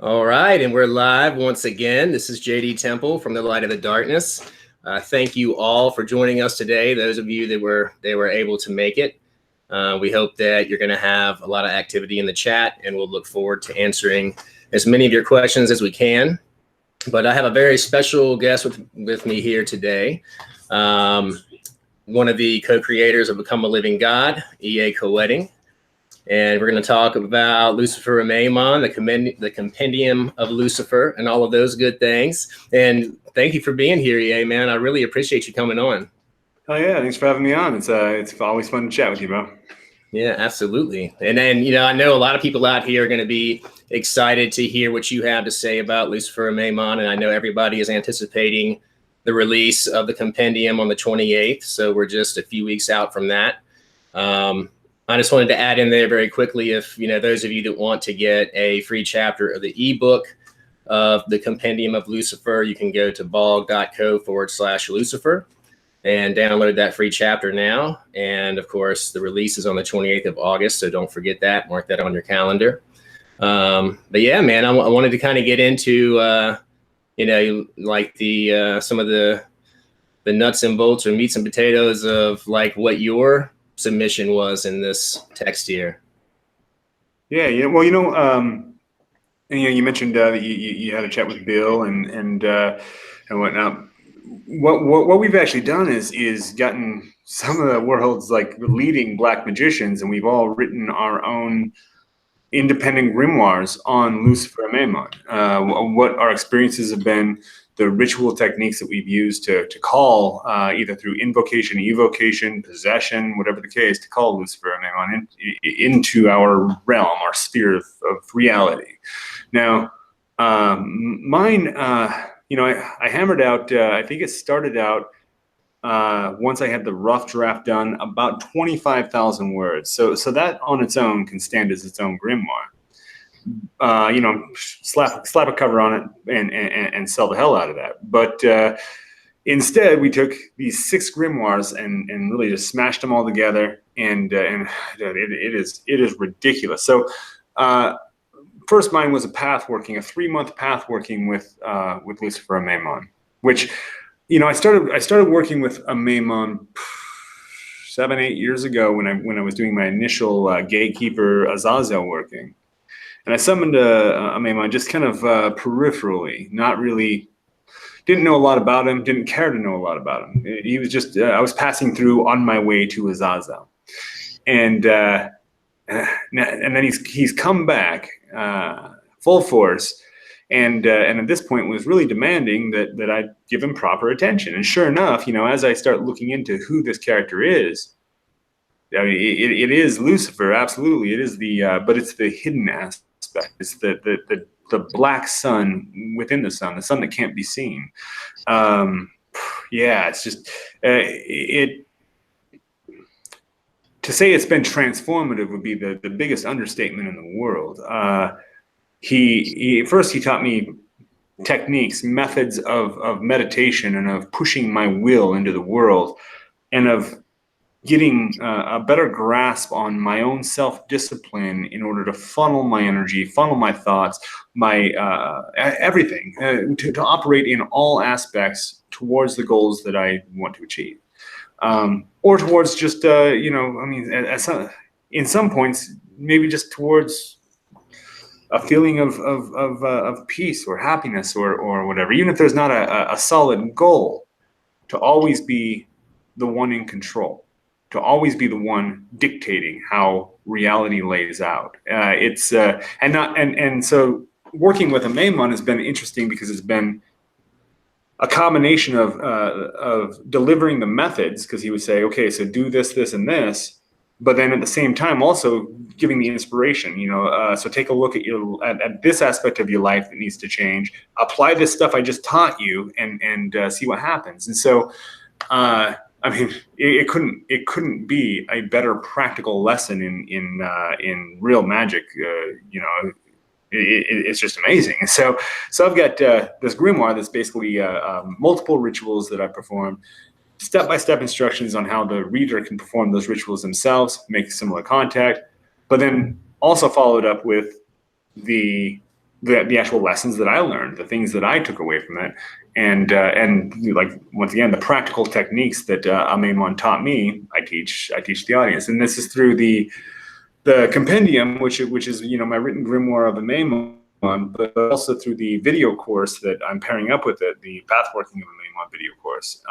All right, and we're live once again. This is JD Temple from the Light of the Darkness. Thank you all for joining us today. Those of you that were able to make it. We hope that you're going to have a lot of activity in the chat, and we'll look forward to answering as many of your questions as we can. But I have a very special guest with me here today. One of the co-creators of Become a Living God, E.A. Koetting. And we're going to talk about Lucifer Amaymon, the Compendium of Lucifer, and all of those good things. And thank you for being here, EA, man. I really appreciate you coming on. Oh, yeah. Thanks for having me on. It's always fun to chat with you, bro. Yeah, absolutely. And then, I know a lot of people out here are going to be excited to hear what you have to say about Lucifer Amaymon. And I know everybody is anticipating the release of the Compendium on the 28th. So we're just a few weeks out from that. I just wanted to add in there very quickly, if those of you that want to get a free chapter of the ebook of the Compendium of Lucifer, you can go to bog.co/Lucifer and download that free chapter now. And of course, the release is on the 28th of August, so don't forget that. Mark that on your calendar. But yeah, man, I wanted to kind of get into like some of the nuts and bolts or meats and potatoes of like what your submission was in this text here. Yeah. Well, and, you mentioned that you had a chat with Bill and whatnot. What we've actually done is gotten some of the world's like leading black magicians, and we've all written our own independent grimoires on Lucifer Amaymon. What our experiences have been, the ritual techniques that we've used to call, either through invocation, evocation, possession, whatever the case, to call Lucifer Amaymon into our realm, our sphere of reality. Now, mine, I hammered out, I think it started out, once I had the rough draft done, about 25,000 words. So that on its own can stand as its own grimoire. Slap a cover on it and sell the hell out of that. But instead, we took these 6 grimoires and really just smashed them all together, and it is ridiculous. So first, mine was a 3-month path working with Lucifer Amaymon, which I started working with Amaymon 7-8 years ago when I was doing my initial gatekeeper Azazel working. And I summoned Amaymon just kind of peripherally, not really, didn't know a lot about him, didn't care to know a lot about him. He was just, I was passing through on my way to Azazel. And then he's come back full force, and at this point was really demanding that I give him proper attention. And sure enough, as I start looking into who this character is, I mean, it is Lucifer, absolutely. It is but it's the hidden aspect. It's the black sun within the sun that can't be seen. It's just to say it's been transformative would be the biggest understatement in the world. He taught me techniques, methods of meditation and of pushing my will into the world, and of getting a better grasp on my own self-discipline in order to funnel my energy, funnel my thoughts, my everything, to operate in all aspects towards the goals that I want to achieve. Or towards just, in some points, maybe just towards a feeling of peace or happiness or whatever, even if there's not a solid goal, to always be the one in control, to always be the one dictating how reality lays out. So working with Amaymon has been interesting because it's been a combination of delivering the methods, because he would say, okay, so do this, this, and this, but then at the same time also giving the inspiration. So take a look at this aspect of your life that needs to change. Apply this stuff I just taught you, and see what happens. And so, it couldn't be a better practical lesson in real magic. It's just amazing. And so I've got this grimoire that's basically multiple rituals that I perform, step-by-step instructions on how the reader can perform those rituals themselves, make similar contact, but then also followed up with the the actual lessons that I learned, the things that I took away from it, and like once again the practical techniques that Amaymon taught me, I teach the audience, and this is through the compendium, which is my written grimoire of Amaymon, but also through the video course that I'm pairing up with it, the Pathworking of Amaymon video course,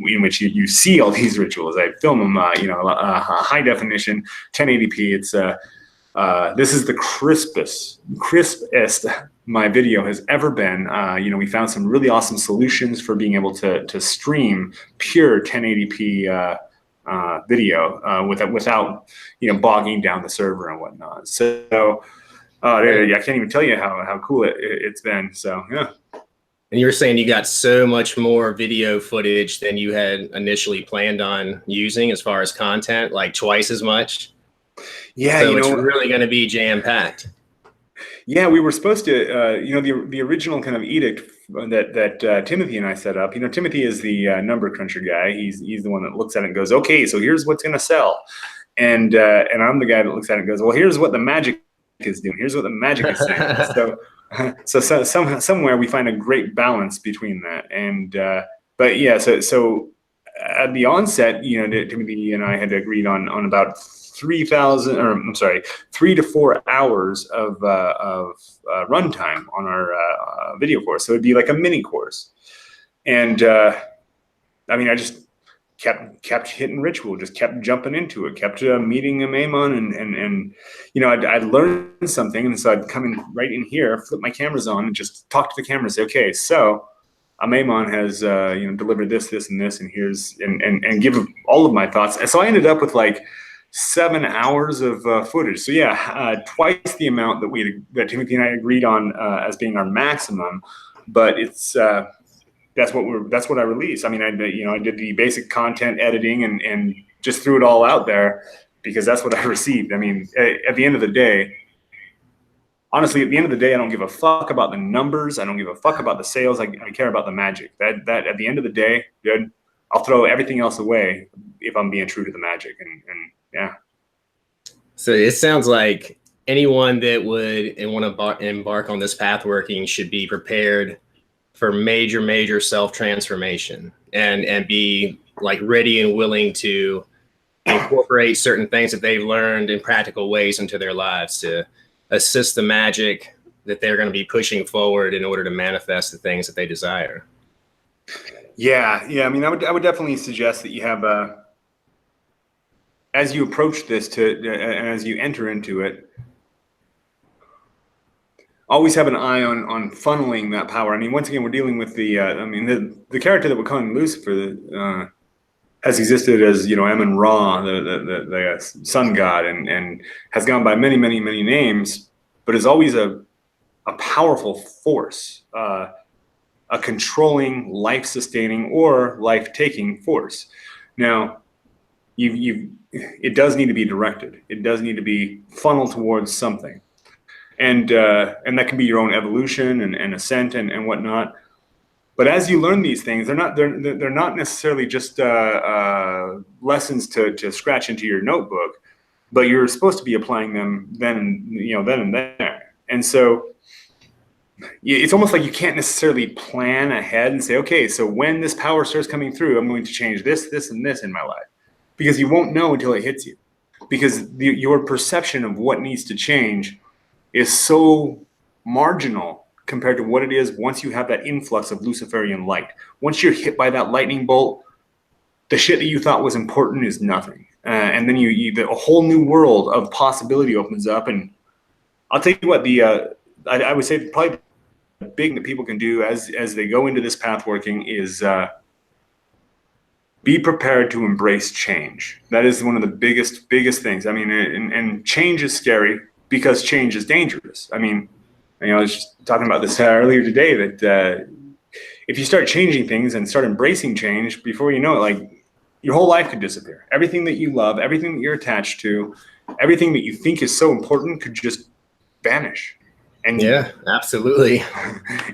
in which you see all these rituals. I film them, high definition, 1080p. It's this is the crispest my video has ever been. We found some really awesome solutions for being able to stream pure 1080p video without bogging down the server and whatnot. So I can't even tell you how cool it's been. So yeah. And you're saying you got so much more video footage than you had initially planned on using as far as content, like twice as much. Yeah, so it's really going to be jam-packed. Yeah, we were supposed to, the original kind of edict that Timothy and I set up. Timothy is the number cruncher guy. He's the one that looks at it and goes, okay, so here's what's going to sell. And I'm the guy that looks at it and goes, well, here's what the magic is doing. Here's what the magic is saying. so somewhere we find a great balance between that. And but yeah, so at the onset, Timothy and I had agreed on about 3 to 4 hours of runtime on our video course. So it'd be like a mini course. And I just kept hitting ritual, just kept jumping into it, kept meeting Amaymon, and I'd learned something, and so I'd come in right in here, flip my cameras on, and just talk to the camera, and say, okay, so Amaymon has delivered this, and this, and here's and give all of my thoughts. And so I ended up with like 7 hours of footage. So yeah, twice the amount that Timothy and I agreed on as being our maximum. But it's that's what I released. I did the basic content editing and just threw it all out there because that's what I received. At the end of the day, honestly, at the end of the day, I don't give a fuck about the numbers. I don't give a fuck about the sales. I care about the magic. That at the end of the day, dude, I'll throw everything else away if I'm being true to the magic. And yeah. So it sounds like anyone that would want to embark on this pathworking should be prepared for major self-transformation and be like ready and willing to incorporate certain things that they've learned in practical ways into their lives to assist the magic that they're going to be pushing forward in order to manifest the things that they desire. Yeah. I would definitely suggest that you have as you approach this and as you enter into it, always have an eye on funneling that power. Once again, we're dealing with the character that we're calling Lucifer has existed as Amun Ra, the sun god, and has gone by many names, but is always a powerful force, a controlling, life-sustaining or life-taking force. Now, it does need to be directed. It does need to be funneled towards something. And that can be your own evolution and ascent and whatnot. But as you learn these things, they're not necessarily just lessons to scratch into your notebook, but you're supposed to be applying them then and there. And so it's almost like you can't necessarily plan ahead and say, okay, so when this power starts coming through, I'm going to change this, and this in my life, because you won't know until it hits you, because your perception of what needs to change is so marginal compared to what it is once you have that influx of Luciferian light. Once you're hit by that lightning bolt, the shit that you thought was important is nothing. And then a whole new world of possibility opens up. And I'll tell you what, I would say probably the big thing that people can do as they go into this path working is be prepared to embrace change. That is one of the biggest things. And change is scary, because change is dangerous. I was just talking about this earlier today, that if you start changing things and start embracing change, before you know it, like, your whole life could disappear. Everything that you love, everything that you're attached to, everything that you think is so important could just vanish. And yeah, absolutely.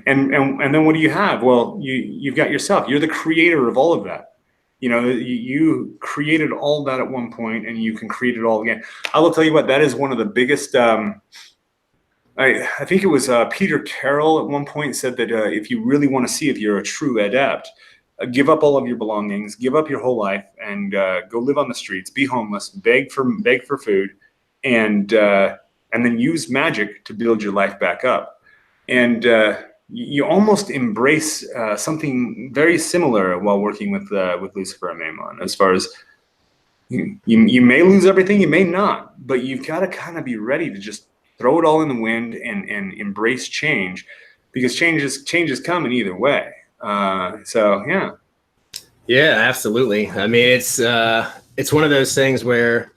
And then what do you have? Well, you've got yourself. You're the creator of all of that. You created all that at one point, and you can create it all again. I will tell you what, that is one of the biggest I think it was Peter Carroll at one point said that if you really want to see if you're a true adept, give up all of your belongings, give up your whole life, and go live on the streets, be homeless, beg for food, and then use magic to build your life back up. And you almost embrace something very similar while working with Lucifer Amaymon, as far as you may lose everything, you may not, but you've got to kind of be ready to just throw it all in the wind and embrace change, because change is coming either way. So yeah. Yeah, absolutely. I mean, it's one of those things where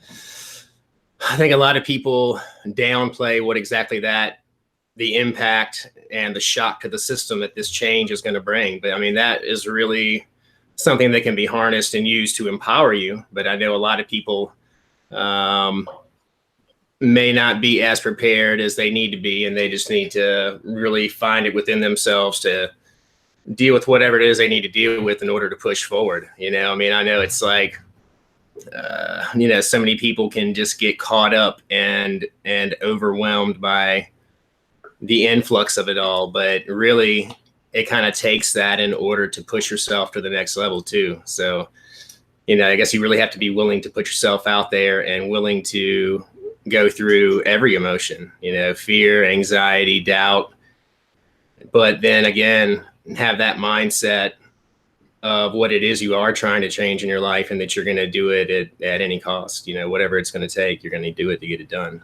I think a lot of people downplay what exactly the impact and the shock to the system that this change is going to bring. But I mean, that is really something that can be harnessed and used to empower you. But I know a lot of people may not be as prepared as they need to be, and they just need to really find it within themselves to deal with whatever it is they need to deal with in order to push forward. I mean, I know it's like, so many people can just get caught up and overwhelmed by the influx of it all, but really it kind of takes that in order to push yourself to the next level too. So, I guess you really have to be willing to put yourself out there and willing to go through every emotion, fear, anxiety, doubt, but then again, have that mindset of what it is you are trying to change in your life, and that you're going to do it at any cost. Whatever it's going to take, you're going to do it to get it done.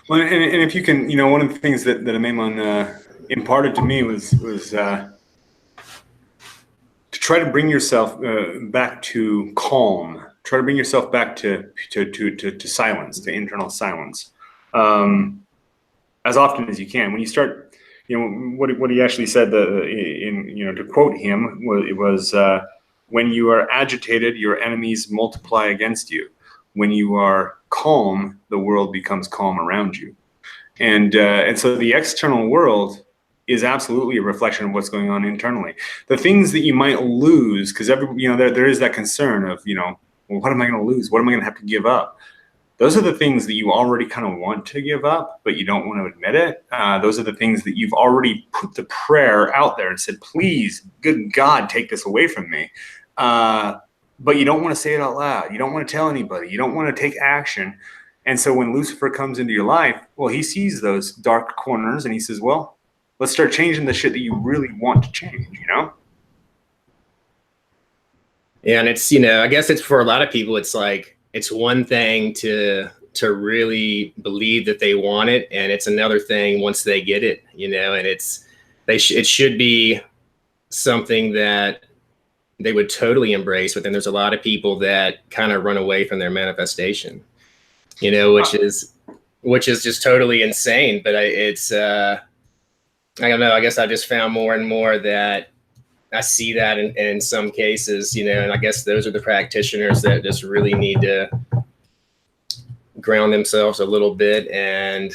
Well, and if you can, one of the things that Amaymon imparted to me was to try to bring yourself back to calm. Try to bring yourself back to silence, to internal silence, as often as you can. When you start, what he actually said, to quote him, it was when you are agitated, your enemies multiply against you. When you are calm, the world becomes calm around you. And so the external world is absolutely a reflection of what's going on internally. The things that you might lose, because there is that concern of, well, what am I going to lose? What am I going to have to give up? Those are the things that you already kind of want to give up, but you don't want to admit it. Those are the things that you've already put the prayer out there and said, please, good God, take this away from me. But you don't want to say it out loud. You don't want to tell anybody. You don't want to take action. And so when Lucifer comes into your life, well, he sees those dark corners and he says, well, let's start changing the shit that you really want to change, Yeah, and it's, I guess it's for a lot of people, it's like, it's one thing to really believe that they want it, and it's another thing once they get it, and it should be something that they would totally embrace. But then there's a lot of people that kind of run away from their manifestation, which is just totally insane. But I don't know. I guess I just found more and more that I see that in some cases, and I guess those are the practitioners that just really need to ground themselves a little bit and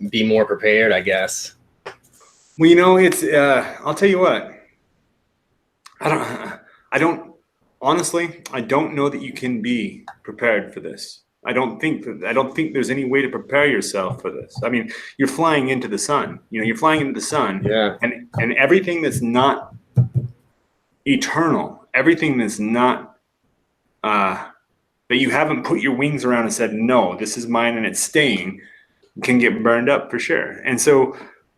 be more prepared, I guess. Well, it's, I'll tell you what, honestly, I don't know that you can be prepared for this. I don't think there's any way to prepare yourself for this. I mean, you're flying into the sun, you're flying into the sun, yeah. And everything that's not eternal, everything that's not, that you haven't put your wings around and said, no, this is mine and it's staying, can get burned up for sure. And so,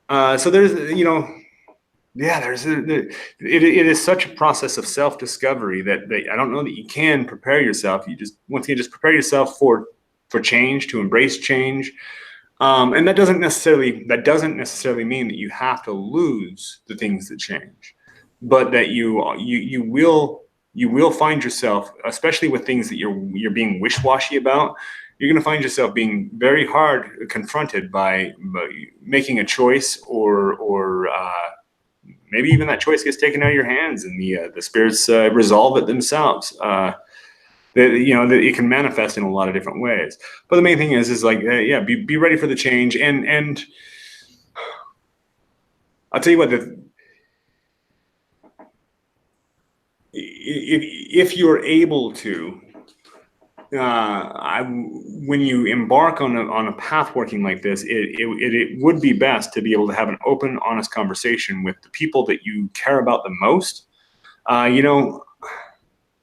there's, it is such a process of self-discovery that I don't know that you can prepare yourself. You just, once again, just prepare yourself for change, to embrace change. And that doesn't necessarily mean that you have to lose the things that change, but that you will find yourself, especially with things that you're being wish-washy about, you're going to find yourself being very hard confronted by making a choice, or maybe even that choice gets taken out of your hands and the spirits resolve it themselves. It can manifest in a lot of different ways. But the main thing is like, be ready for the change. And I'll tell you what, if you're able to, when you embark on a path working like this, it would be best to be able to have an open, honest conversation with the people that you care about the most. You know,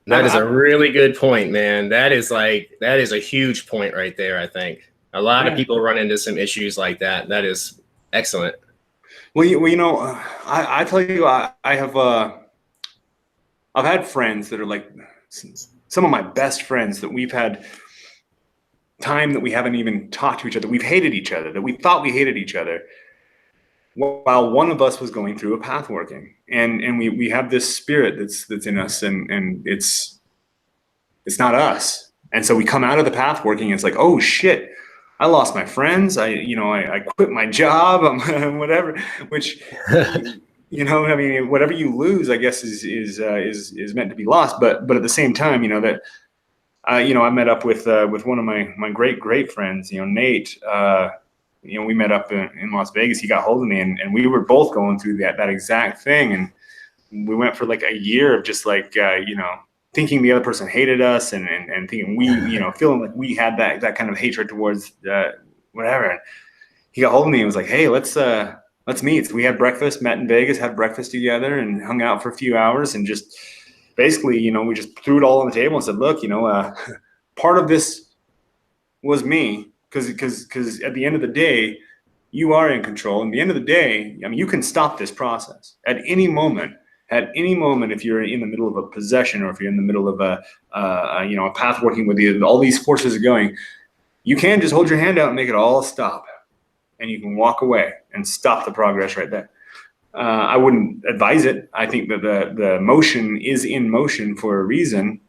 That is a really good point, man. That is a huge point right there. I think a lot of people run into some issues like that. That is excellent. Well, you know, I tell you, I've had friends that are like some of my best friends that we've had time that we haven't even talked to each other. We've hated each other, that we thought we hated each other, while one of us was going through a path working, and we have this spirit that's in us, and it's not us. And so we come out of the path working, and it's like, oh shit, I lost my friends. I quit my job, whatever. Which, you know, I mean, whatever you lose, I guess is meant to be lost. But at the same time, you know that. You know, I met up with one of my great friends, you know, Nate. You know, we met up in Las Vegas. He got hold of me, and we were both going through that exact thing. And we went for like a year of just like, you know, thinking the other person hated us, and thinking we, you know, feeling like we had that kind of hatred towards whatever. And he got hold of me and was like, hey, let's meet. So we had breakfast, met in Vegas, had breakfast together, and hung out for a few hours, and just basically, you know, we just threw it all on the table and said, look, you know, part of this was me, because at the end of the day, you are in control. And at the end of the day, I mean, you can stop this process at any moment. At any moment, if you're in the middle of a possession, or if you're in the middle of you know, a path working with you, all these forces are going, you can just hold your hand out and make it all stop, and you can walk away and stop the progress right there. I wouldn't advise it. I think that the motion is in motion for a reason.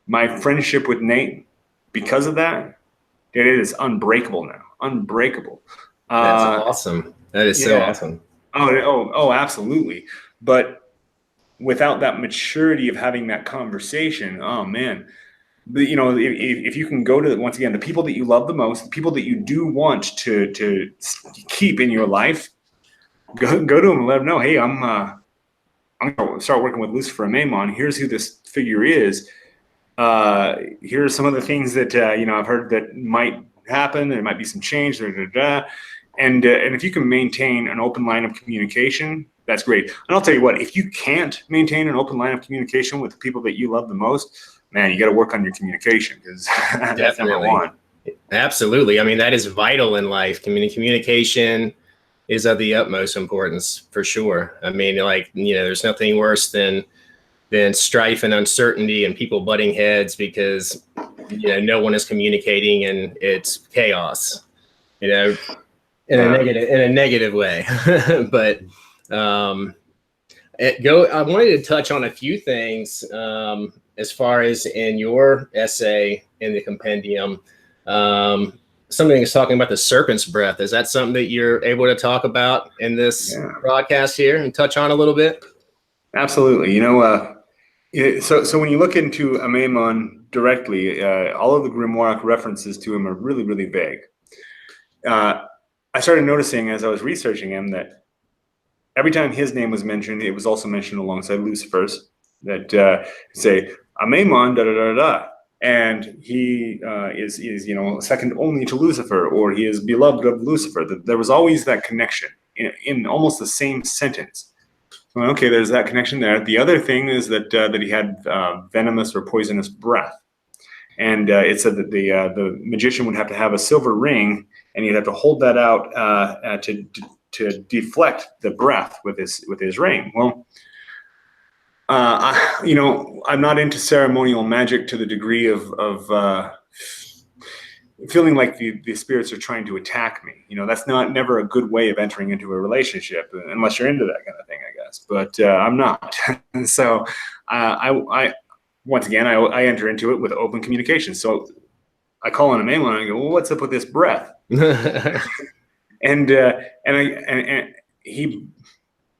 My friendship with Nate, because of that, it is unbreakable now. Unbreakable. That's awesome. That is so awesome. Oh, absolutely. But without that maturity of having that conversation, oh man. But, you know, if you can go to, once again, the people that you love the most, the people that you do want to keep in your life, go to them and let them know, hey, I'm going to start working with Lucifer Amaymon. Here's who this figure is. Here are some of the things that you know, I've heard that might happen. There might be some change. And if you can maintain an open line of communication, that's great. And I'll tell you what, if you can't maintain an open line of communication with the people that you love the most, man, you got to work on your communication, because that's number one. Absolutely. I mean, that is vital in life. Communication is of the utmost importance, for sure. I mean, like, you know, there's nothing worse than strife and uncertainty and people butting heads because, you know, no one is communicating and it's chaos, you know, in a negative way. But I wanted to touch on a few things as far as in your essay in the compendium. Something is talking about the serpent's breath. Is that something that you're able to talk about in this broadcast here and touch on a little bit? Absolutely. You know, so when you look into Amaymon directly, all of the grimoire references to him are really, really vague. I started noticing as I was researching him that every time his name was mentioned, it was also mentioned alongside Lucifer's, that say Amaymon da da da da. And he is, you know, second only to Lucifer, or he is beloved of Lucifer. There was always that connection in almost the same sentence. So, okay, there's that connection there. The other thing is that he had venomous or poisonous breath, and it said that the magician would have to have a silver ring, and he'd have to hold that out to deflect the breath with his ring. Well, you know, I'm not into ceremonial magic to the degree of feeling like the spirits are trying to attack me. You know, that's never a good way of entering into a relationship, unless you're into that kind of thing, I guess. But I'm not. So I once again, I enter into it with open communication. So I call on Amaymon and I go, well, what's up with this breath? and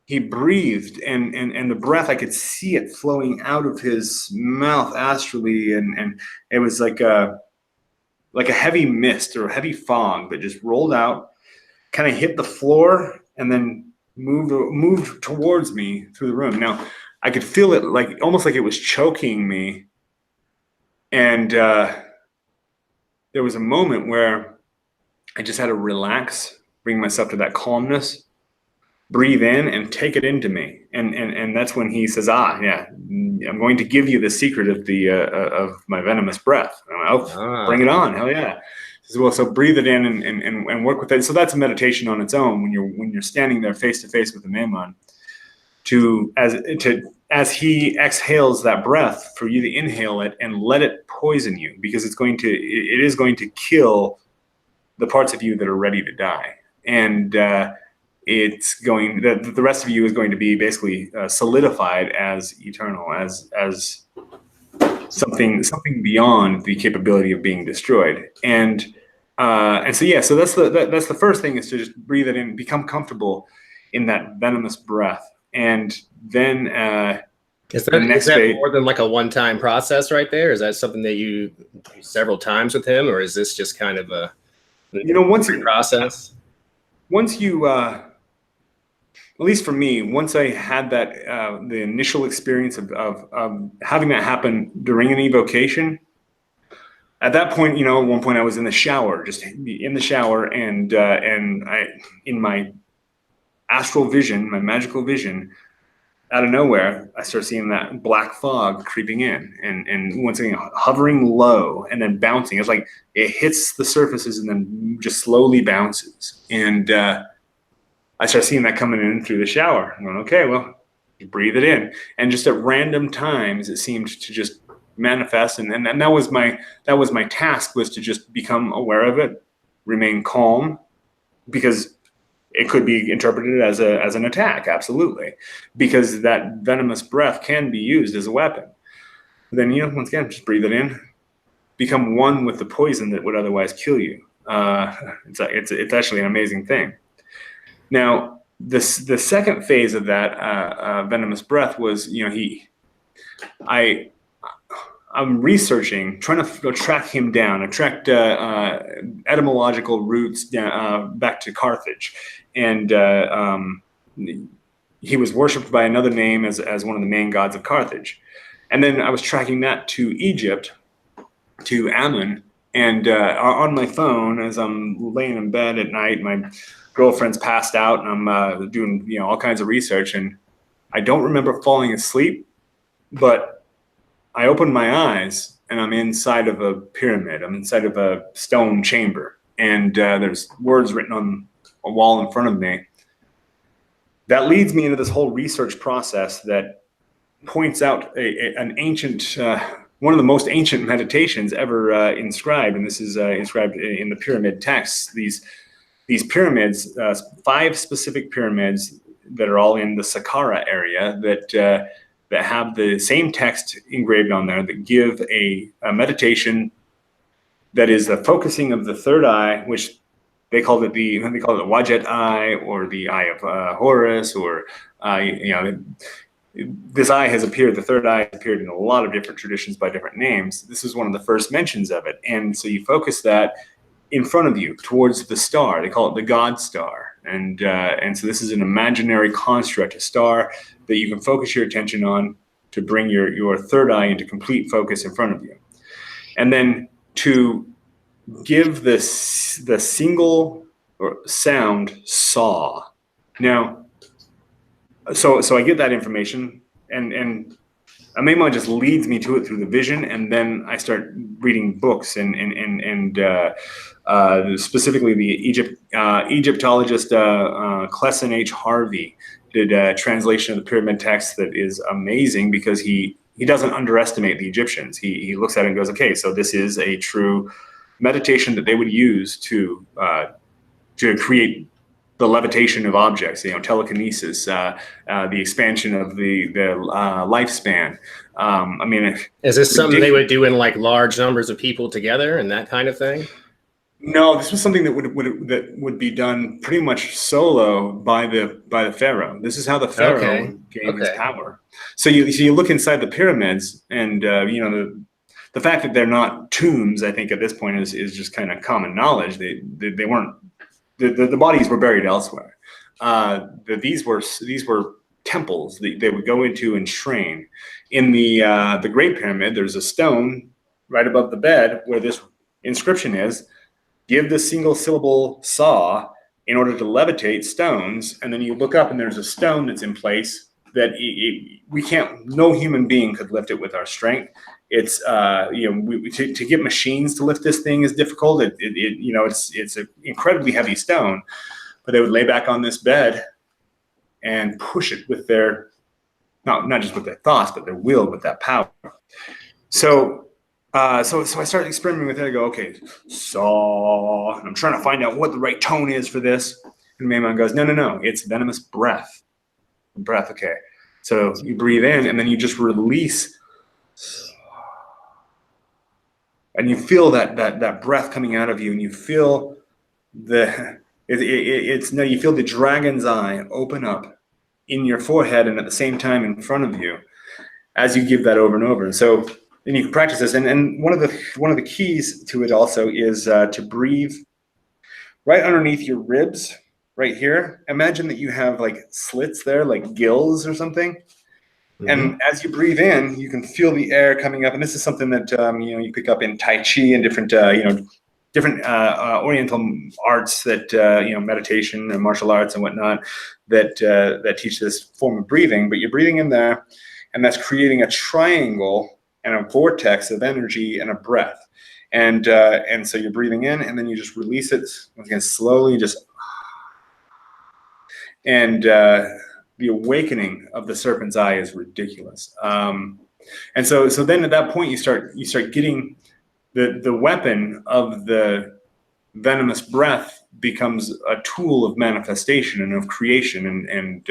he breathed, and the breath, I could see it flowing out of his mouth astrally, and it was like a heavy mist or a heavy fog that just rolled out, kind of hit the floor, and then moved towards me through the room. Now I could feel it, like almost like it was choking me, and there was a moment where I just had to relax, bring myself to that calmness, breathe in and take it into me. And that's when he says, yeah, I'm going to give you the secret of my venomous breath. I'm like, bring it on. Hell yeah. He says, well, so breathe it in and work with it. So that's a meditation on its own when you're standing there face to face with the Amaymon, as he exhales that breath, for you to inhale it and let it poison you, because it is going to kill the parts of you that are ready to die. And the rest of you is going to be basically solidified as eternal, as something beyond the capability of being destroyed. And so that's the first thing, is to just breathe it in, become comfortable in that venomous breath. And then is that more than like a one-time process right there? Is that something that you do several times with him, or is this just kind of a process? Once you at least for me, once I had that the initial experience of having that happen during an evocation, at that point, at one point I was in the shower, and I, in my astral vision, my magical vision, out of nowhere, I start seeing that black fog creeping in, and once again hovering low and then bouncing. It's like it hits the surfaces and then just slowly bounces. And I start seeing that coming in through the shower. I'm going, okay, well, you breathe it in. And just at random times, it seemed to just manifest. And that was my task, was to just become aware of it, remain calm, because it could be interpreted as an attack, absolutely, because that venomous breath can be used as a weapon. Then, once again, just breathe it in, become one with the poison that would otherwise kill you. It's actually an amazing thing. Now, the second phase of that venomous breath was, I'm researching, trying to go track him down. I tracked etymological roots down, back to Carthage, and he was worshipped by another name as one of the main gods of Carthage. And then I was tracking that to Egypt, to Amun, and on my phone, as I'm laying in bed at night, my girlfriend's passed out, and I'm doing all kinds of research, and I don't remember falling asleep, but I opened my eyes and I'm inside of a pyramid. I'm inside of a stone chamber, and there's words written on a wall in front of me. That leads me into this whole research process that points out an ancient, one of the most ancient meditations ever inscribed, and this is inscribed in the pyramid texts. These pyramids, 5 specific pyramids that are all in the Saqqara area, that have the same text engraved on there, that give a meditation that is the focusing of the third eye, which they call it the Wajet eye, or the eye of Horus, or this eye has appeared. The third eye has appeared in a lot of different traditions by different names. This is one of the first mentions of it, and so you focus that in front of you towards the star. They call it the God star, and so this is an imaginary construct, a star that you can focus your attention on to bring your third eye into complete focus in front of you. And then to give the single sound saw. Now, so I get that information, and Amaymon just leads me to it through the vision, and then I start reading books, and specifically the Egyptologist Clesson H. Harvey did a translation of the pyramid text that is amazing, because he doesn't underestimate the Egyptians. He looks at it and goes, okay, so this is a true meditation that they would use to create the levitation of objects, telekinesis, the expansion of the lifespan. Is this something they would do in like large numbers of people together and that kind of thing? No, this was something that would be done pretty much solo by the pharaoh. This is how the pharaoh gained his power. So you look inside the pyramids, and the fact that they're not tombs, I think at this point is just kind of common knowledge. They weren't. The bodies were buried elsewhere. These were temples that they would go into and train. In the Great Pyramid, there's a stone right above the bed where this inscription is, give the single syllable saw in order to levitate stones. And then you look up and there's a stone that's in place that we can't, no human being could lift it with our strength. It's, to get machines to lift this thing is difficult. It's an incredibly heavy stone, but they would lay back on this bed and push it with their, not just with their thoughts, but their will, with that power. So I started experimenting with it. I go, okay, saw, and I'm trying to find out what the right tone is for this. And Amaymon goes, no, it's venomous breath. Breath, okay. So you breathe in, and then you just release, and you feel that breath coming out of you, and you feel you feel the dragon's eye open up in your forehead and at the same time in front of you as you give that over and over. And so then you can practice this. And one of the keys to it also is to breathe right underneath your ribs, right here. Imagine that you have like slits there, like gills or something. Mm-hmm. And as you breathe in, you can feel the air coming up. And this is something that you pick up in Tai Chi and different Oriental arts that meditation and martial arts and whatnot that teach this form of breathing. But you're breathing in there, and that's creating a triangle and a vortex of energy and a breath. And so you're breathing in, and then you just release it again slowly, and the awakening of the serpent's eye is ridiculous. And so then at that point you start getting the weapon of the venomous breath becomes a tool of manifestation and of creation and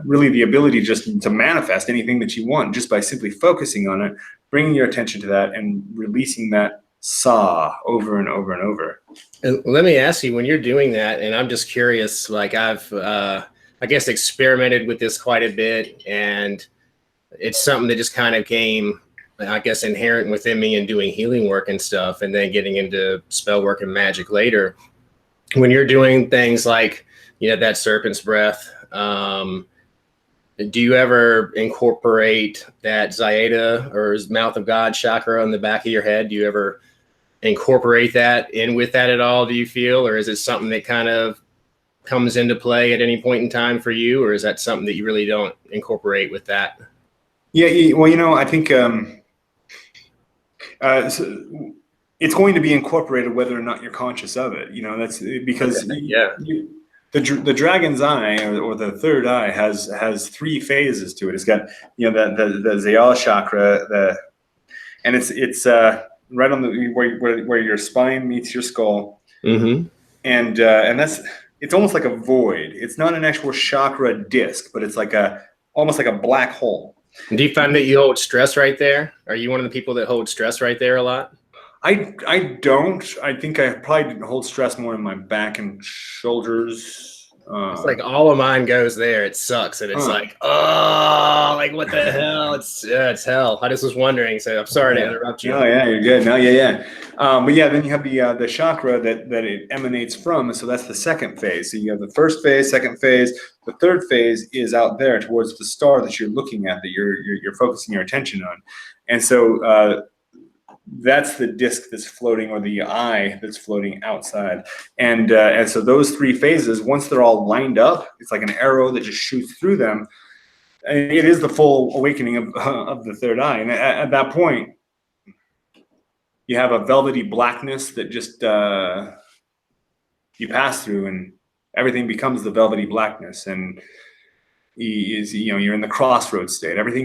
really the ability just to manifest anything that you want just by simply focusing on it, bringing your attention to that, and releasing that saw over and over and over. And let me ask you, when you're doing that, and I'm just curious, like I've, I guess, experimented with this quite a bit, and it's something that just kind of came, I guess, inherent within me in doing healing work and stuff, and then getting into spell work and magic later. When you're doing things like, that serpent's breath, do you ever incorporate that Zaida or mouth of God chakra on the back of your head? Do you ever incorporate that in with that at all, do you feel? Or is it something that kind of comes into play at any point in time for you? Or is that something that you really don't incorporate with that? Yeah, well, I think so it's going to be incorporated whether or not you're conscious of it. That's because the dragon's eye or the third eye has three phases to it. It's got the Zayal chakra, and it's right on the where your spine meets your skull, mm-hmm. and it's almost like a void. It's not an actual chakra disc, but it's almost like a black hole. Do you find that you hold stress right there? Are you one of the people that hold stress right there a lot? I don't. I think I probably hold stress more in my back and shoulders. It's like all of mine goes there. It sucks, and it's like, oh, like what the hell? It's hell. I just was wondering. So I'm sorry to interrupt you. No, yeah, you're good. No, yeah. But yeah, then you have the chakra that it emanates from. So that's the second phase. So you have the first phase, second phase. The third phase is out there towards the star that you're looking at, that you're focusing your attention on, and so. That's the disc that's floating, or the eye that's floating outside. And so those three phases, once they're all lined up, it's like an arrow that just shoots through them. And it is the full awakening of the third eye. And at that point, you have a velvety blackness that just you pass through, and everything becomes the velvety blackness. And you're in the crossroads state. Everything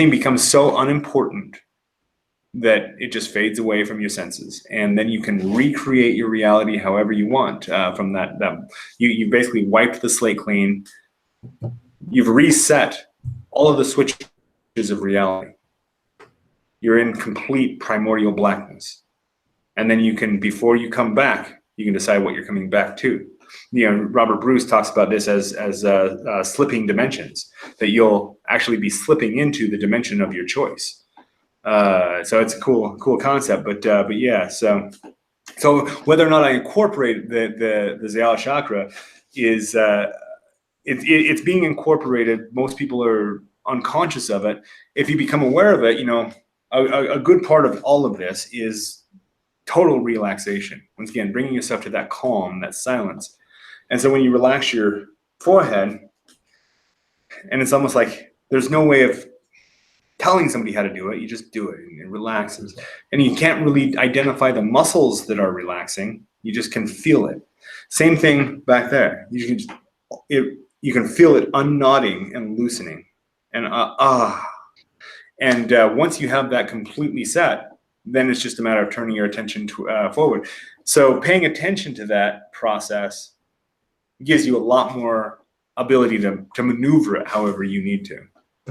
becomes so unimportant that it just fades away from your senses, and then you can recreate your reality however you want. From that you basically wiped the slate clean. You've reset all of the switches of reality. You're in complete primordial blackness, and then you can, before you come back, you can decide what you're coming back to. Robert Bruce talks about this as slipping dimensions, that you'll actually be slipping into the dimension of your choice. So it's a cool concept, but yeah. So whether or not I incorporate the Zayal chakra is it's being incorporated. Most people are unconscious of it. If you become aware of it, a good part of all of this is total relaxation. Once again, bringing yourself to that calm, that silence. And so when you relax your forehead, and it's almost like there's no way of telling somebody how to do it. You just do it, and it relaxes. And you can't really identify the muscles that are relaxing. You just can feel it. Same thing back there. You can feel it unknotting and loosening. And once you have that completely set, then it's just a matter of turning your attention forward. So paying attention to that process gives you a lot more ability to maneuver it however you need to.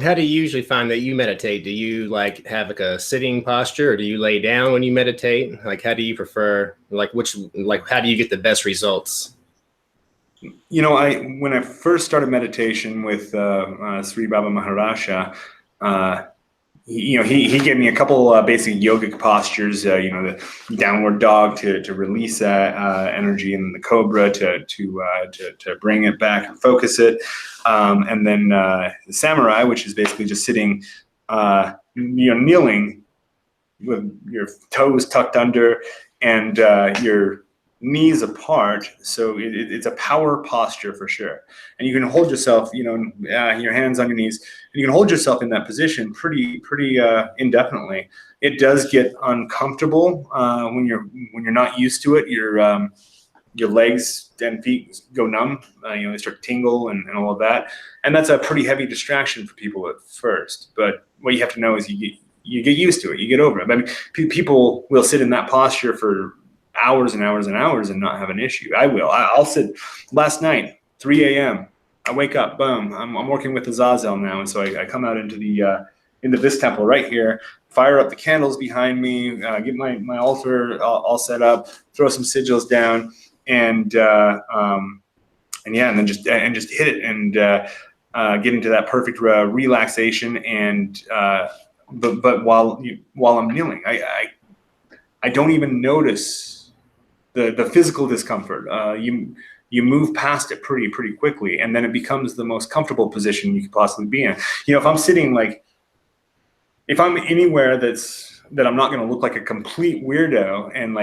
How do you usually find that you meditate? Do you like have like a sitting posture, or do you lay down when you meditate? Like, how do you prefer, how do you get the best results? When I first started meditation with Sri Baba Maharaja, he gave me a couple basic yogic postures. The downward dog to release energy, and the cobra to bring it back and focus it, and then the samurai, which is basically just sitting, kneeling with your toes tucked under and your knees apart. So it's a power posture for sure. And you can hold yourself, your hands on your knees, and you can hold yourself in that position pretty indefinitely. It does get uncomfortable when you're not used to it. Your legs and feet go numb. They start to tingle and all of that. And that's a pretty heavy distraction for people at first. But what you have to know is you get used to it. You get over it. I mean, people will sit in that posture for hours and hours and hours and not have an issue. I'll sit. Last night, 3 a.m. I wake up, boom. I'm working with Azazel now, and so I come out into this temple right here, fire up the candles behind me, get my altar all set up, throw some sigils down, and then just hit it and get into that perfect relaxation. And but while I'm kneeling, I don't even notice the physical discomfort. You move past it pretty quickly, and then it becomes the most comfortable position you could possibly be in. If I'm sitting, if I'm anywhere that I'm not going to look like a complete weirdo, and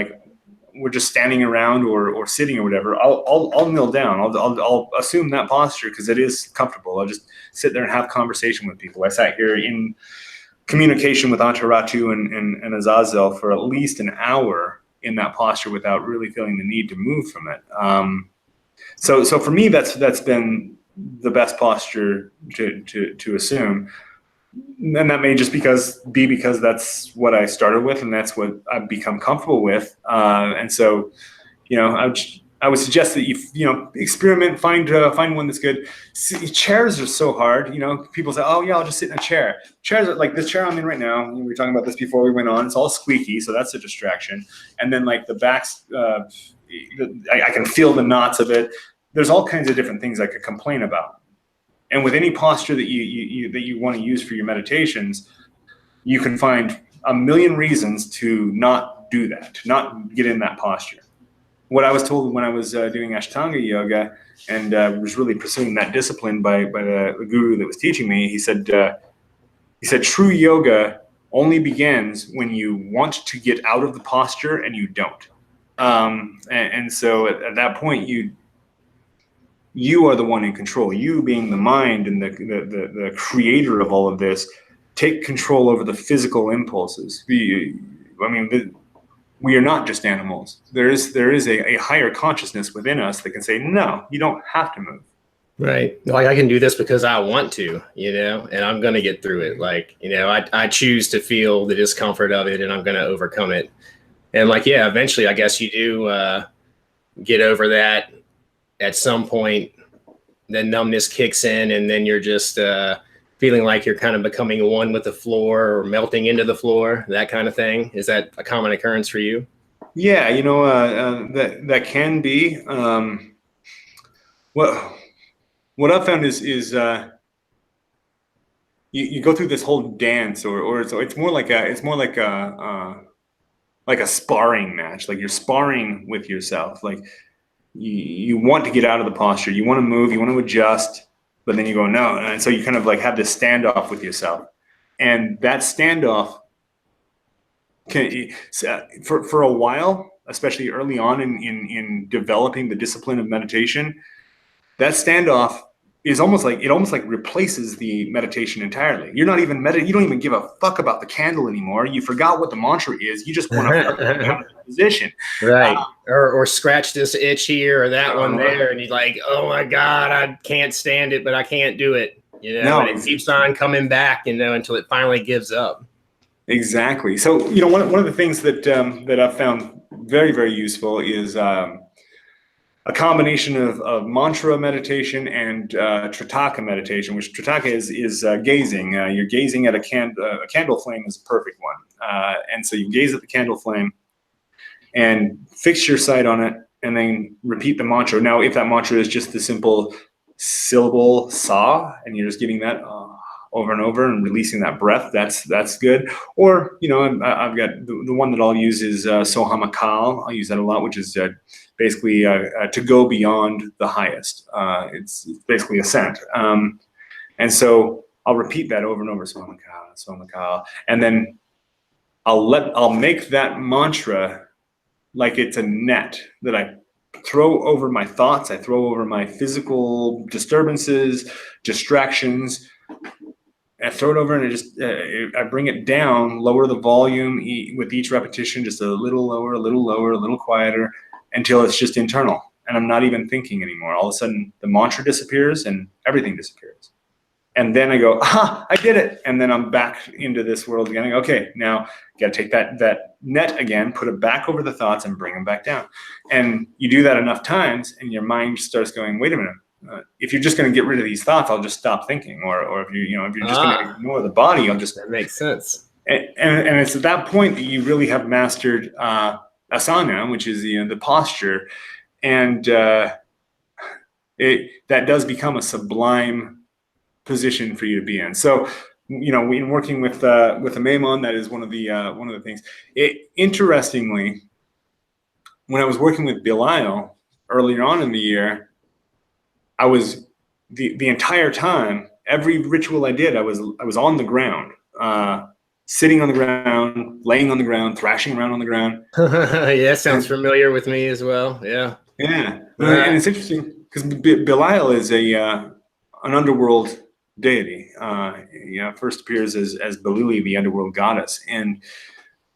we're just standing around or sitting or whatever, I'll kneel down. I'll assume that posture because it is comfortable. I'll just sit there and have conversation with people. I sat here in communication with Antaratu and Azazel for at least an hour in that posture without really feeling the need to move from it. So for me, that's been the best posture to assume, and that may just because that's what I started with and that's what I've become comfortable with. And so, I would suggest that you experiment, find one that's good. Chairs are so hard. People say, "Oh yeah, I'll just sit in a chair." Chairs are like this chair I'm in right now. We were talking about this before we went on. It's all squeaky, so that's a distraction. And then the backs, I can feel the knots of it. There's all kinds of different things I could complain about. And with any posture that you want to use for your meditations, you can find a million reasons to not do that, to not get in that posture. What I was told when I was doing Ashtanga yoga and was really pursuing that discipline by the guru that was teaching me, he said true yoga only begins when you want to get out of the posture and you don't. And so at that point, you are the one in control. You being the mind and the creator of all of this, take control over the physical impulses. We are not just animals. There is a higher consciousness within us that can say, no, you don't have to move. Right. I can do this because I want to, and I'm going to get through it. I choose to feel the discomfort of it, and I'm going to overcome it. And eventually I guess you do get over that at some point. Then numbness kicks in, and then you're just feeling like you're kind of becoming one with the floor or melting into the floor, that kind of thing. Is that a common occurrence for you? Yeah, that can be. What I've found is you go through this whole dance, or it's more like a sparring match. Like you're sparring with yourself. Like you want to get out of the posture, you want to move, you want to adjust. But then you go, no. And so you kind of have this standoff with yourself. And that standoff For a while, especially early on in developing the discipline of meditation, that standoff is almost like replaces the meditation entirely. You're not even you don't even give a fuck about the candle anymore. You forgot what the mantra is. You just want to fucking go into position. Right. Or scratch this itch here or that one there. And you're like, oh my God, I can't stand it, but I can't do it. And it keeps on coming back, until it finally gives up. Exactly. So, one of the things that I've found very, very useful is a combination of mantra meditation and Tritaka meditation, which Tritaka is gazing. You're gazing at a candle flame is a perfect one. And so you gaze at the candle flame and fix your sight on it and then repeat the mantra. Now, if that mantra is just the simple syllable sa, and you're just giving that over and over and releasing that breath, that's good. Or, I've got the one that I'll use is Sohamakal. I'll use that a lot, which is basically to go beyond the highest. It's basically ascent. And so I'll repeat that over and over, Sohamakal, Sohamakal. And then I'll make that mantra like it's a net that I throw over my thoughts. I throw over my physical disturbances, distractions. I throw it over and I bring it down, lower the volume with each repetition, just a little lower, a little quieter, until it's just internal. And I'm not even thinking anymore. All of a sudden, the mantra disappears and everything disappears. And then I go, I did it. And then I'm back into this world again. I go, okay, now got to take that net again, put it back over the thoughts and bring them back down. And you do that enough times and your mind starts going, wait a minute. If you're just going to get rid of these thoughts, I'll just stop thinking. Or if if you're just going to ignore the body, I'll just. That makes sense. And it's at that point that you really have mastered asana, which is the posture, and that does become a sublime position for you to be in. So, in working with Amaymon, that is one of the things. Interestingly, when I was working with Belial earlier on in the year, I was the entire time, every ritual I did, I was on the ground, sitting on the ground, laying on the ground, thrashing around on the ground. Yeah, sounds familiar with me as well. Yeah. Yeah, and it's interesting because Belial is an underworld deity. First appears as Belili, the underworld goddess, and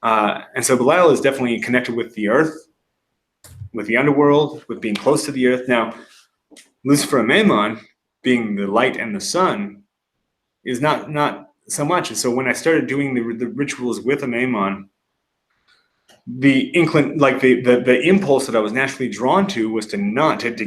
so Belial is definitely connected with the earth, with the underworld, with being close to the earth. Now, Lucifer Amaymon, being the light and the sun, is not so much. And so when I started doing the rituals with Amaymon, the impulse that I was naturally drawn to was to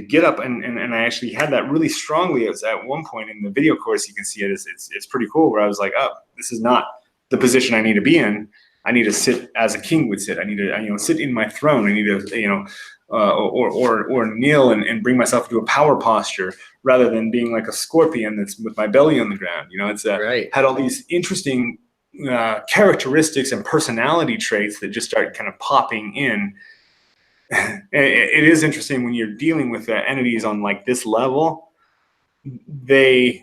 get up and I actually had that really strongly. It was at one point in the video course, you can see it. It's pretty cool, where I was like, oh, this is not the position I need to be in. I need to sit as a king would sit. I need to sit in my throne. I need to or kneel and bring myself to a power posture rather than being like a scorpion that's with my belly on the ground. It's right. Had all these interesting characteristics and personality traits that just start kind of popping in. It is interesting when you're dealing with entities on like this level. It's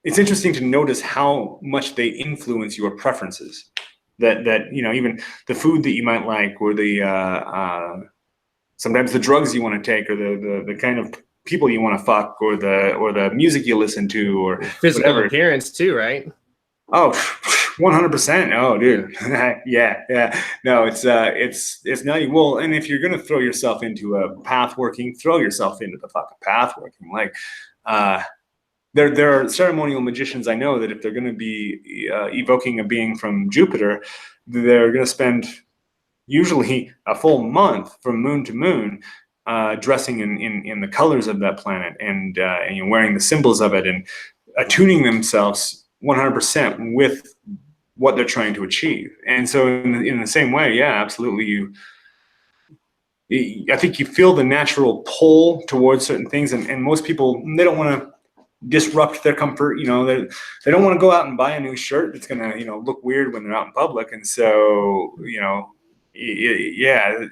interesting to notice how much they influence your preferences. That even the food that you might like, or the sometimes the drugs you want to take, or the kind of people you want to fuck, or the music you listen to, or physical whatever. Appearance too, right? Oh, 100%. Oh, dude. Yeah. No, it's not. Well, and if you're going to throw yourself into a path working, throw yourself into the fucking path working. Like, there are ceremonial magicians I know that if they're going to be evoking a being from Jupiter, they're going to spend usually a full month from moon to moon dressing in the colors of that planet and wearing the symbols of it and attuning themselves 100% with what they're trying to achieve. And so in the same way, yeah, absolutely. I think you feel the natural pull towards certain things, and most people, they don't want to disrupt their comfort. They don't want to go out and buy a new shirt that's going to look weird when they're out in public. And so yeah,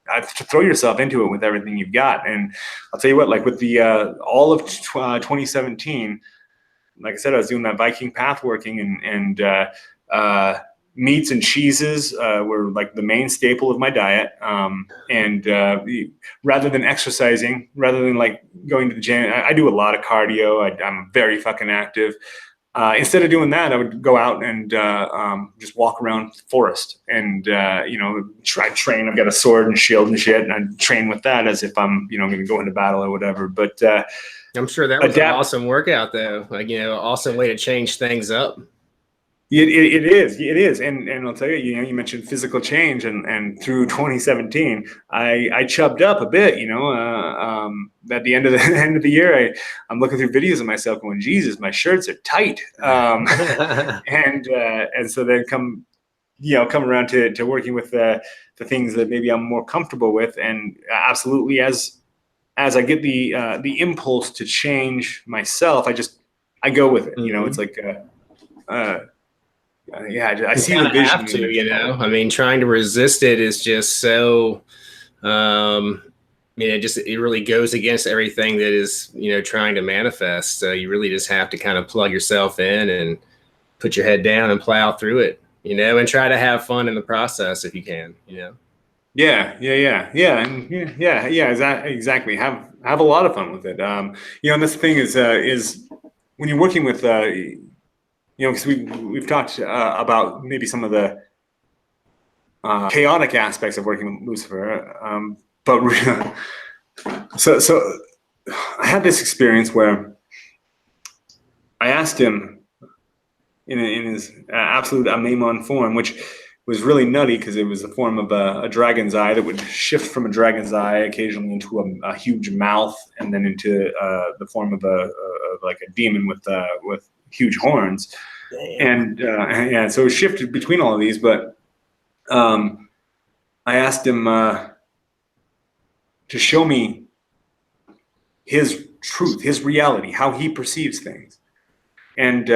to throw yourself into it with everything you've got. And I'll tell you what, like with the all of 2017, like I said, I was doing that Viking path working and meats and cheeses were like the main staple of my diet. And rather than exercising, rather than like going to the gym, I do a lot of cardio. I'm very fucking active. Instead of doing that, I would go out and just walk around the forest and, try train. I've got a sword and shield and shit, and I train with that as if I'm, going to go into battle or whatever. But I'm sure that was an awesome workout, though. Like, awesome way to change things up. It is, and I'll tell you, you mentioned physical change, and through 2017, I chubbed up a bit. At the end of the year, I'm looking through videos of myself, going, Jesus, my shirts are tight, and so then come around to working with the things that maybe I'm more comfortable with, and absolutely as I get the impulse to change myself, I go with it. It's like. I see the vision. Have to, I mean, trying to resist it is just so, it really goes against everything that is, trying to manifest. So you really just have to kind of plug yourself in and put your head down and plow through it, and try to have fun in the process if you can, Yeah. Exactly. Have a lot of fun with it. And this thing is when you're working with, because we've talked about maybe some of the chaotic aspects of working with Lucifer, but so I had this experience where I asked him in his absolute Amaymon form, which was really nutty because it was the form of a dragon's eye that would shift from a dragon's eye occasionally into a huge mouth, and then into the form of like a demon with huge horns. Damn. And so it shifted between all of these, but I asked him to show me his truth, his reality, how he perceives things, and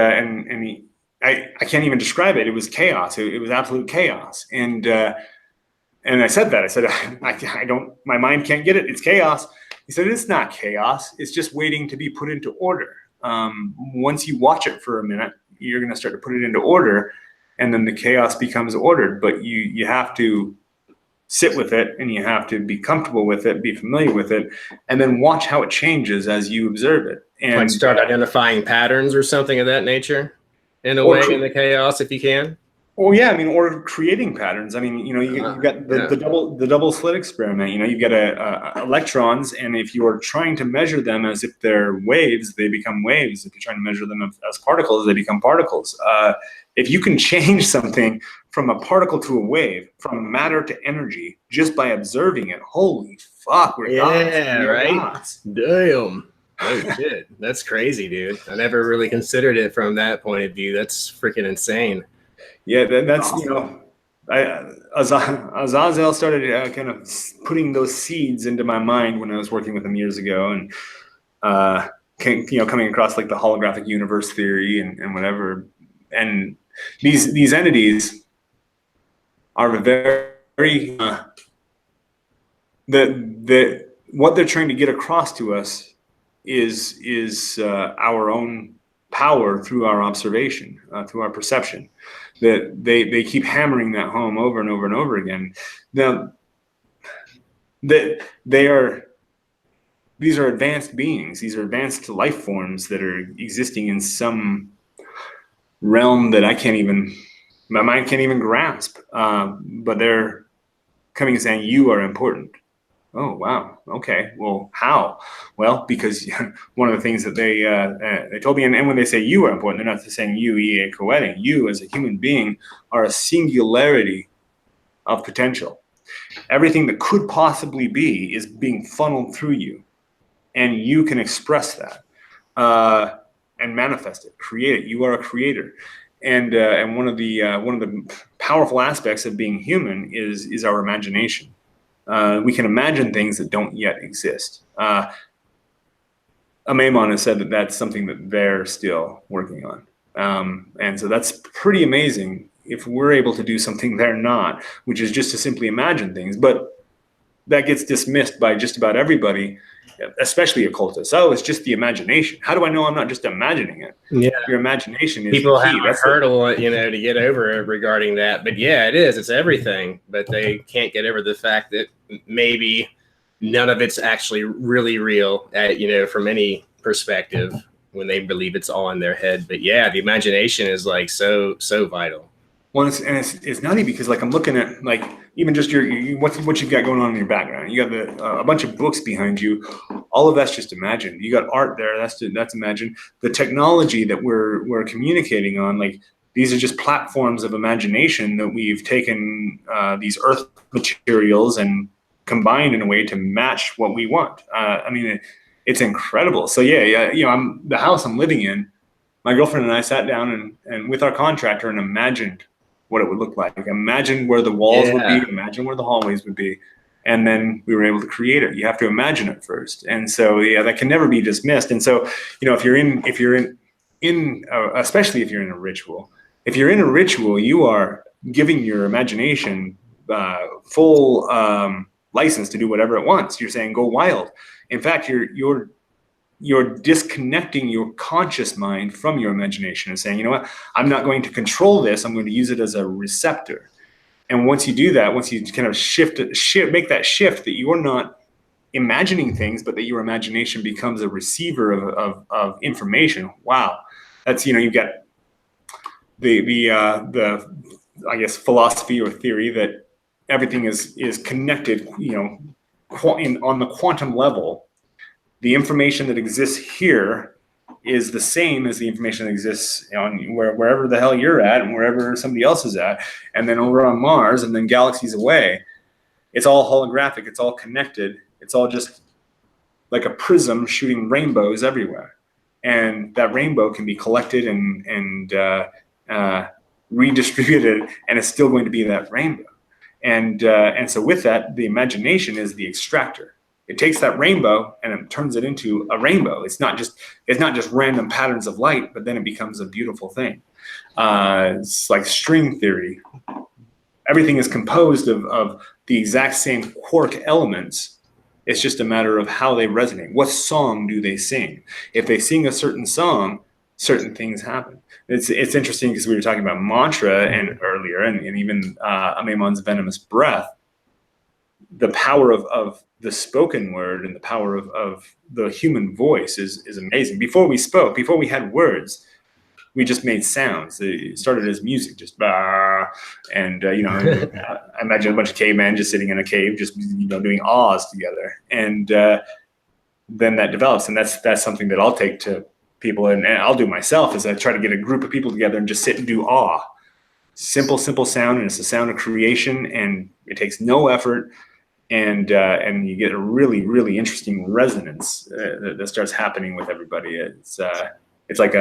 I can't even describe it. It was chaos. It was absolute chaos, and I said that. I said I don't. My mind can't get it. It's chaos. He said it's not chaos. It's just waiting to be put into order. Once you watch it for a minute, you're going to start to put it into order, and then the chaos becomes ordered. But you have to sit with it, and you have to be comfortable with it, be familiar with it, and then watch how it changes as you observe it. And like start identifying patterns or something of that nature in a way in the chaos, if you can. Well, yeah, I mean, or creating patterns. I mean, you've got the double slit experiment. You've got electrons, and if you are trying to measure them as if they're waves, they become waves. If you're trying to measure them as particles, they become particles. If you can change something from a particle to a wave, from matter to energy, just by observing it, holy fuck, we're gods. Right? Gods. Damn. Oh shit, that's crazy, dude. I never really considered it from that point of view. That's freaking insane. Yeah, that's Azazel started kind of putting those seeds into my mind when I was working with him years ago, and coming across like the holographic universe theory and whatever. And these entities are very what they're trying to get across to us is our own power through our observation, through our perception. That they keep hammering that home over and over and over again. Now, that these are advanced beings. These are advanced life forms that are existing in some realm that my mind can't even grasp. But they're coming and saying, "You are important." Oh, wow. Okay. Well, how? Well, because one of the things that they told me, and when they say you are important, they're not just saying you, E.A. Koetting. You as a human being are a singularity of potential. Everything that could possibly be is being funneled through you, and you can express that and manifest it, create it. You are a creator. And one of the powerful aspects of being human is our imagination. We can imagine things that don't yet exist. Amaymon has said that that's something that they're still working on. And so that's pretty amazing if we're able to do something they're not, which is just to simply imagine things. But that gets dismissed by just about everybody, especially occultists. Oh, it's just the imagination. How do I know I'm not just imagining it? Yeah. Your imagination is People the key. have a hurdle, to get over regarding that. But yeah, it is. It's everything. But they can't get over the fact that maybe none of it's actually really real, from any perspective, when they believe it's all in their head. But yeah, the imagination is like so vital. Well, it's nutty because like I'm looking at like even just what you've got going on in your background. You got a bunch of books behind you. All of that's just imagined. You got art there. That's imagined. The technology that we're communicating on, like these are just platforms of imagination that we've taken these earth materials and combined in a way to match what we want. I mean, it's incredible. So yeah. The house I'm living in. My girlfriend and I sat down and with our contractor and imagined what it would look like. Imagine where the walls would be, imagine where the hallways would be. And then we were able to create it. You have to imagine it first. And so, yeah, that can never be dismissed. And so, if you're in, especially if you're in a ritual, you are giving your imagination full license to do whatever it wants. You're saying, go wild. In fact, you're disconnecting your conscious mind from your imagination and saying, you know what, I'm not going to control this. I'm going to use it as a receptor. And once you do that, once you kind of make that shift that you're not imagining things, but that your imagination becomes a receiver of information. Wow. That's, you've got the I guess philosophy or theory that everything is connected, on the quantum level. The information that exists here is the same as the information that exists on wherever the hell you're at and wherever somebody else is at. And then over on Mars and then galaxies away, it's all holographic. It's all connected. It's all just like a prism shooting rainbows everywhere. And that rainbow can be collected and redistributed, and it's still going to be that rainbow. And so with that, the imagination is the extractor. It takes that rainbow and it turns it into a rainbow. It's not just random patterns of light, but then it becomes a beautiful thing. It's like string theory. Everything is composed of the exact same quark elements. It's just a matter of how they resonate. What song do they sing? If they sing a certain song, certain things happen. It's interesting because we were talking about mantra earlier and even Amaymon's venomous breath. The power of the spoken word and the power of the human voice is amazing. Before we spoke, before we had words, we just made sounds. It started as music, just bah, and I imagine a bunch of cavemen just sitting in a cave, just doing ahs together, and then that develops, and that's something that I'll take to people, and I'll do myself, is I try to get a group of people together and just sit and do ah. Simple sound, and it's the sound of creation, and it takes no effort. And you get a really, really interesting resonance that starts happening with everybody. It's like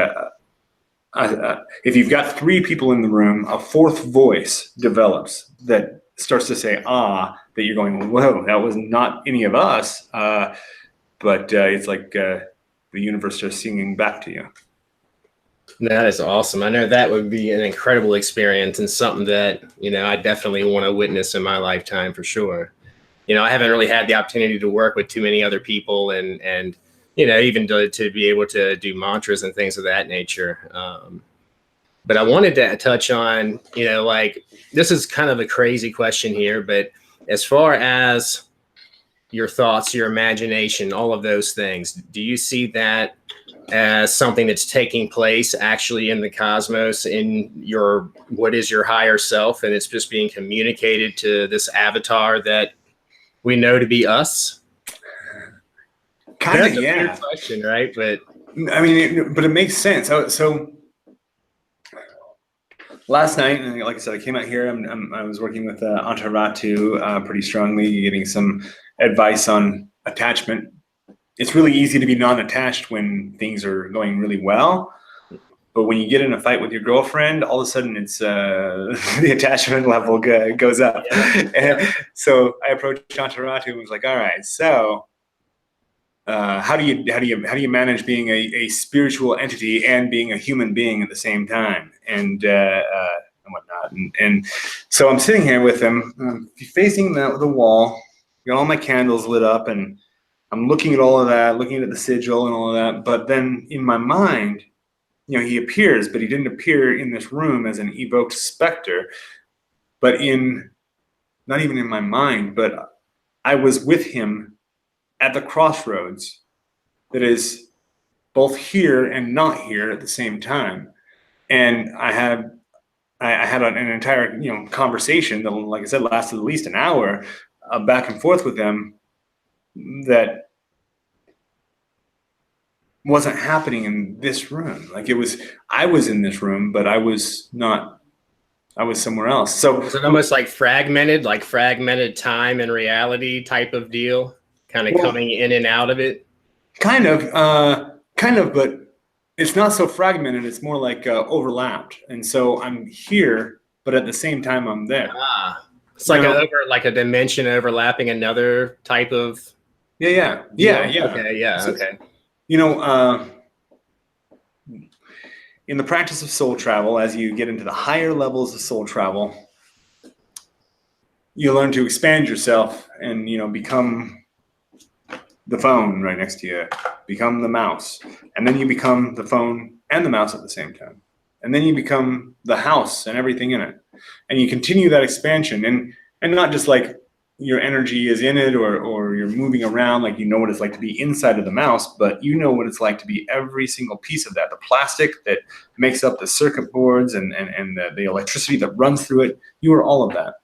if you've got three people in the room, a fourth voice develops that starts to say ah, that you're going, whoa, that was not any of us, but it's like the universe starts singing back to you. That is awesome. I know that would be an incredible experience and something that I definitely want to witness in my lifetime for sure. I haven't really had the opportunity to work with too many other people and even to be able to do mantras and things of that nature. But I wanted to touch on, like, this is kind of a crazy question here, but as far as your thoughts, your imagination, all of those things, do you see that as something that's taking place actually in the cosmos, in what is your higher self, and it's just being communicated to this avatar that we know to be us? Kind of, yeah. Weird question, right? But I mean, but it makes sense. So last night, and like I said, I came out here. I was working with Antaratu pretty strongly, getting some advice on attachment. It's really easy to be non-attached when things are going really well. But when you get in a fight with your girlfriend, all of a sudden it's the attachment level goes up. Yeah. And so I approached Antaratu and was like, "All right, so how do you manage being a spiritual entity and being a human being at the same time, and whatnot?" And so I'm sitting here with him, facing the wall, got all my candles lit up, and I'm looking at all of that, looking at the sigil and all of that. But then in my mind, he appears, but he didn't appear in this room as an evoked specter, but not even in my mind, but I was with him at the crossroads that is both here and not here at the same time. And I had an entire conversation that, like I said, lasted at least an hour, back and forth with them, that wasn't happening in this room. Like I was in this room, but I was not. I was somewhere else. So is it almost like fragmented time and reality type of deal, kind of coming in and out of it? Kind of, but it's not so fragmented. It's more like overlapped. And so I'm here, but at the same time I'm there. It's like a dimension overlapping another type of. Yeah. Okay. In the practice of soul travel, as you get into the higher levels of soul travel, you learn to expand yourself and become the phone right next to you, become the mouse, and then you become the phone and the mouse at the same time, and then you become the house and everything in it, and you continue that expansion, and not just like your energy is in it or you're moving around like what it's like to be inside of the mouse, but what it's like to be every single piece of that, the plastic that makes up the circuit boards and the electricity that runs through it. You are all of that.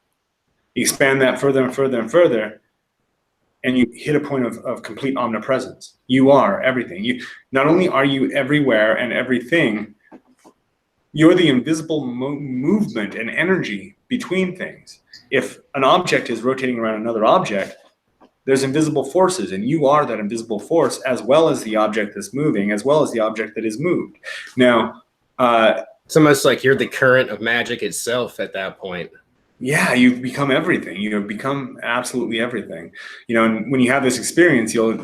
You expand that further and further and further, and you hit a point of complete omnipresence. You are everything. You not only are you everywhere and everything, you're the invisible movement and energy between things. If an object is rotating around another object, there's invisible forces, and you are that invisible force, as well as the object that's moving, as well as the object that is moved. Now, it's almost like you're the current of magic itself at that point. Yeah, you've become everything. You've become absolutely everything. And when you have this experience, I'll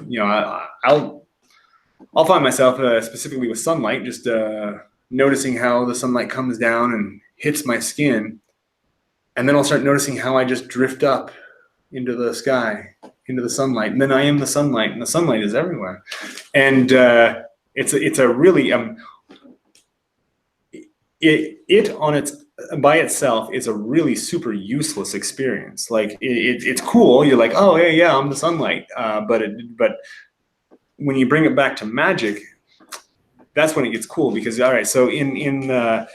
find myself specifically with sunlight, just noticing how the sunlight comes down and hits my skin. And then I'll start noticing how I just drift up into the sky, into the sunlight. And then I am the sunlight, and the sunlight is everywhere. And it's a really by itself is a really super useless experience. Like it's cool. You're like, oh yeah, I'm the sunlight. But when you bring it back to magic, that's when it gets cool. Because all right, so in the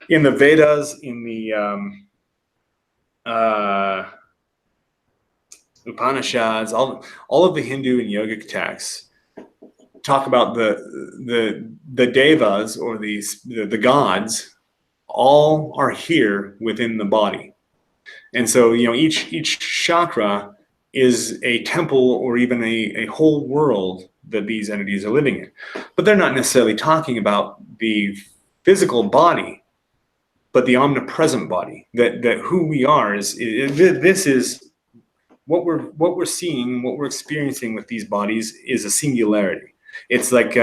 Vedas, in the Upanishads, all of the Hindu and yogic texts talk about the devas, or the gods, all are here within the body. And so each chakra is a temple, or even a whole world that these entities are living in. But they're not necessarily talking about the physical body, but the omnipresent body. That who we are is this is what we're seeing, what we're experiencing with these bodies is a singularity. It's like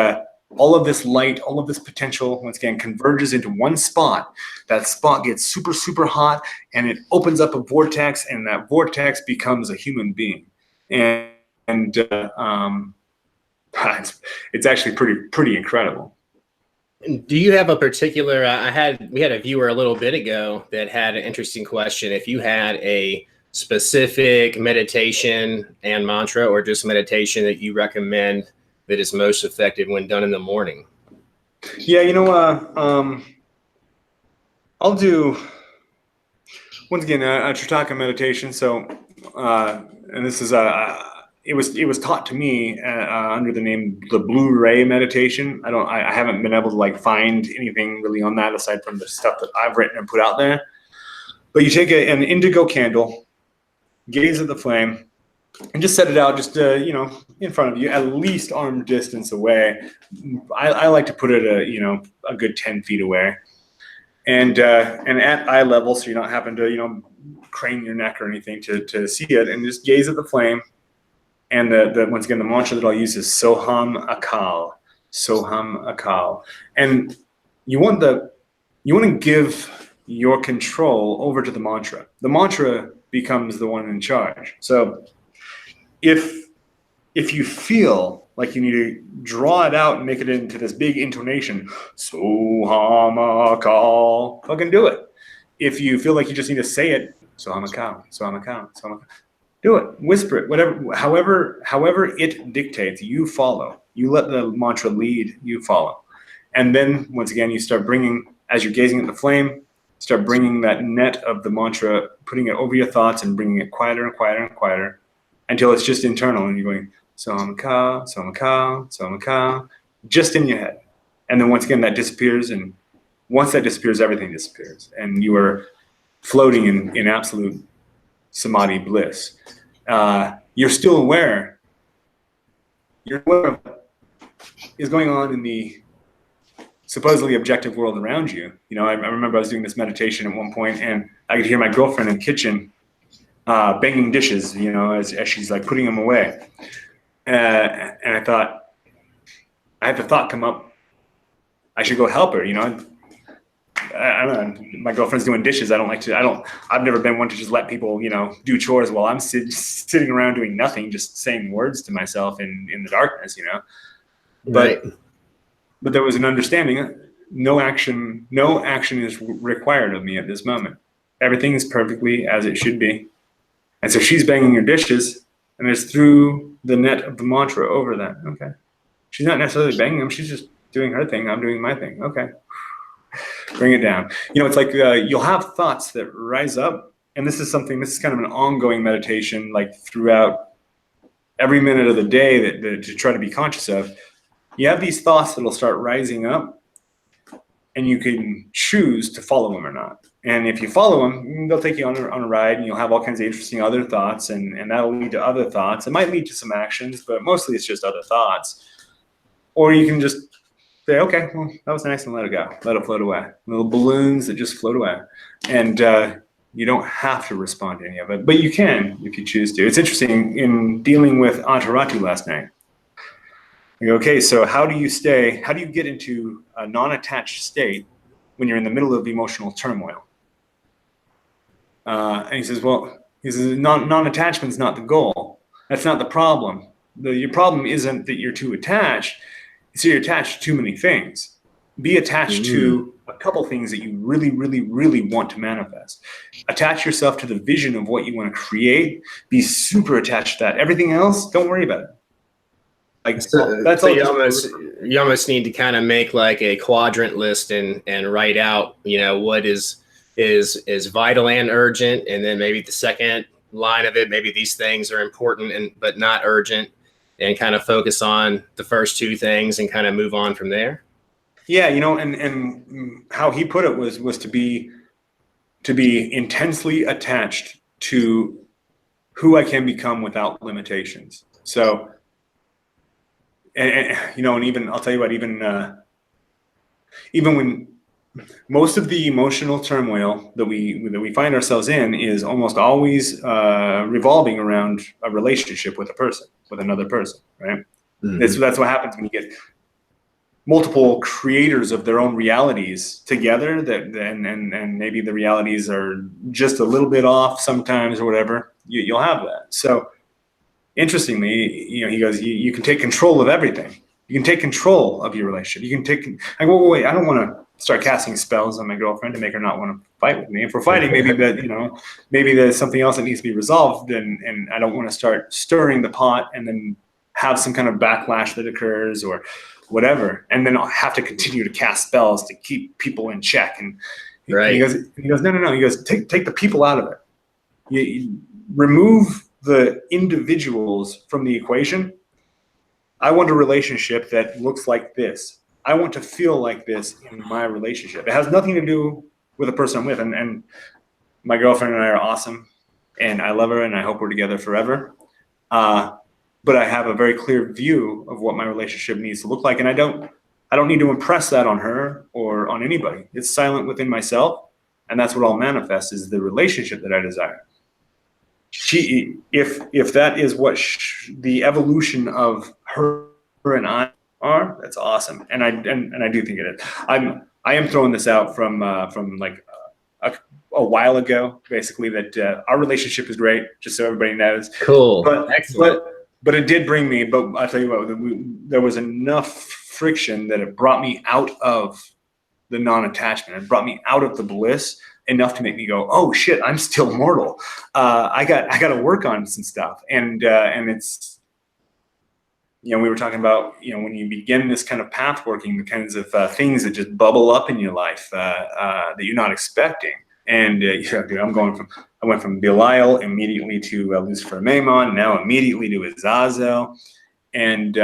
all of this light, all of this potential, once again, converges into one spot. That spot gets super, super hot, and it opens up a vortex, and that vortex becomes a human being. And it's actually pretty incredible. Do you have a particular? We had a viewer a little bit ago that had an interesting question. If you had a specific meditation and mantra, or just meditation that you recommend that is most effective when done in the morning? Yeah, I'll do, once again, a Tritaka meditation. So, and this is it was taught to me under the name the Blue Ray meditation. I haven't been able to find anything really on that aside from the stuff that I've written and put out there. But you take an indigo candle, gaze at the flame, and just set it out just in front of you, at least arm distance away. I like to put it a good 10 feet away, and at eye level, so you're not having to crane your neck or anything to see it, and just gaze at the flame. And the once again, the mantra that I'll use is Soham Akal, Soham Akal, and you want to give your control over to the mantra. The mantra becomes the one in charge. So if you feel like you need to draw it out and make it into this big intonation, Sohamaka, fucking do it. If you feel like you just need to say it, Sohamaka, Sohamaka, Sohamaka, do it. Whisper it. Whatever, however it dictates, you follow. You let the mantra lead. You follow. And then once again, you start bringing, as you're gazing at the flame, start bringing that net of the mantra, putting it over your thoughts and bringing it quieter and quieter and quieter until it's just internal, and you're going Sohamaka, Sohamaka, Sohamaka, just in your head. And then once again, that disappears, and once that disappears, everything disappears, and you are floating in absolute samadhi bliss. You're still aware. You're aware of what is going on in the supposedly objective world around you. You know, I remember I was doing this meditation at one point, and I could hear my girlfriend in the kitchen banging dishes, you know, as she's like putting them away. And I thought, I had the thought come up, I should go help her, you know. I don't know, my girlfriend's doing dishes. I've never been one to just let people, you know, do chores while I'm sitting around doing nothing, just saying words to myself in the darkness, you know. Right. But there was an understanding, no action is required of me at this moment. Everything is perfectly as it should be. And so she's banging her dishes, and it's through the net of the mantra over that. Okay. She's not necessarily banging them. She's just doing her thing. I'm doing my thing. Okay. Bring it down. You know, it's like you'll have thoughts that rise up. And this is kind of an ongoing meditation, like throughout every minute of the day that to try to be conscious of. You have these thoughts that'll start rising up, and you can choose to follow them or not. And if you follow them, they'll take you on a ride, and you'll have all kinds of interesting other thoughts, and that'll lead to other thoughts. It might lead to some actions, but mostly it's just other thoughts. Or you can just say, okay, well, that was nice, and let it go. Let it float away. Little balloons that just float away. And you don't have to respond to any of it, but you can if you choose to. It's interesting in dealing with Antaratu last night. Okay, so how do you get into a non-attached state when you're in the middle of emotional turmoil? And he says, non-attachment's not the goal. That's not the problem. Your problem isn't that you're too attached. It's that you're attached to too many things. Be attached to a couple things that you really, really, really want to manifest. Attach yourself to the vision of what you want to create. Be super attached to that. Everything else, don't worry about it. Like that's so all. You almost need to kind of make like a quadrant list and write out, you know, what is vital and urgent, and then maybe the second line of it, maybe these things are important but not urgent, and kind of focus on the first two things and kind of move on from there. Yeah, you know, and how he put it was to be intensely attached to who I can become without limitations. So. And you know, and even I'll tell you what, even when most of the emotional turmoil that we find ourselves in is almost always revolving around a relationship with another person, right? Mm-hmm. That's what happens when you get multiple creators of their own realities together. And maybe the realities are just a little bit off sometimes or whatever. You'll have that. So. Interestingly, you know, he goes, you can take control of everything. You can take control of your relationship. You can take. I go, wait, I don't want to start casting spells on my girlfriend to make her not want to fight with me. If we're fighting, maybe that, you know, maybe there's something else that needs to be resolved, and I don't want to start stirring the pot and then have some kind of backlash that occurs or whatever, and then I'll have to continue to cast spells to keep people in check. And right. He goes, no. He goes, take the people out of it. You remove the individuals from the equation. I want a relationship that looks like this. I want to feel like this in my relationship. It has nothing to do with the person I'm with. And my girlfriend and I are awesome, and I love her, and I hope we're together forever. But I have a very clear view of what my relationship needs to look like, and I don't need to impress that on her or on anybody. It's silent within myself, and that's what I'll manifest is the relationship that I desire. If that is what the evolution of her and I are, that's awesome, and I do think it is. I am throwing this out from like a while ago, basically, that our relationship is great, just so everybody knows. Cool, excellent. But it did bring me. But I tell you what, there was enough friction that it brought me out of the non-attachment. It brought me out of the bliss enough to make me go, oh shit, I'm still mortal. I got to work on some stuff. And it's, we were talking about, when you begin this kind of path working, the kinds of things that just bubble up in your life that you're not expecting. And dude, I went from Belial immediately to Lucifer Amaymon, now immediately to Azazel. And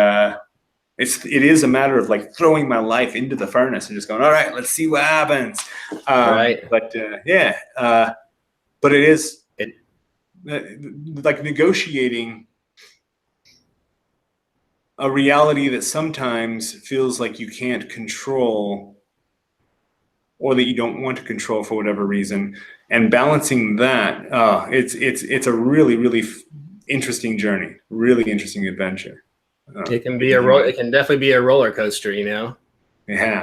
it is a matter of like throwing my life into the furnace and just going, all right, let's see what happens. Right. But but it is like negotiating a reality that sometimes feels like you can't control, or that you don't want to control for whatever reason, and balancing that. It's a really, really interesting journey, really interesting adventure. It can be it can definitely be a roller coaster, Yeah.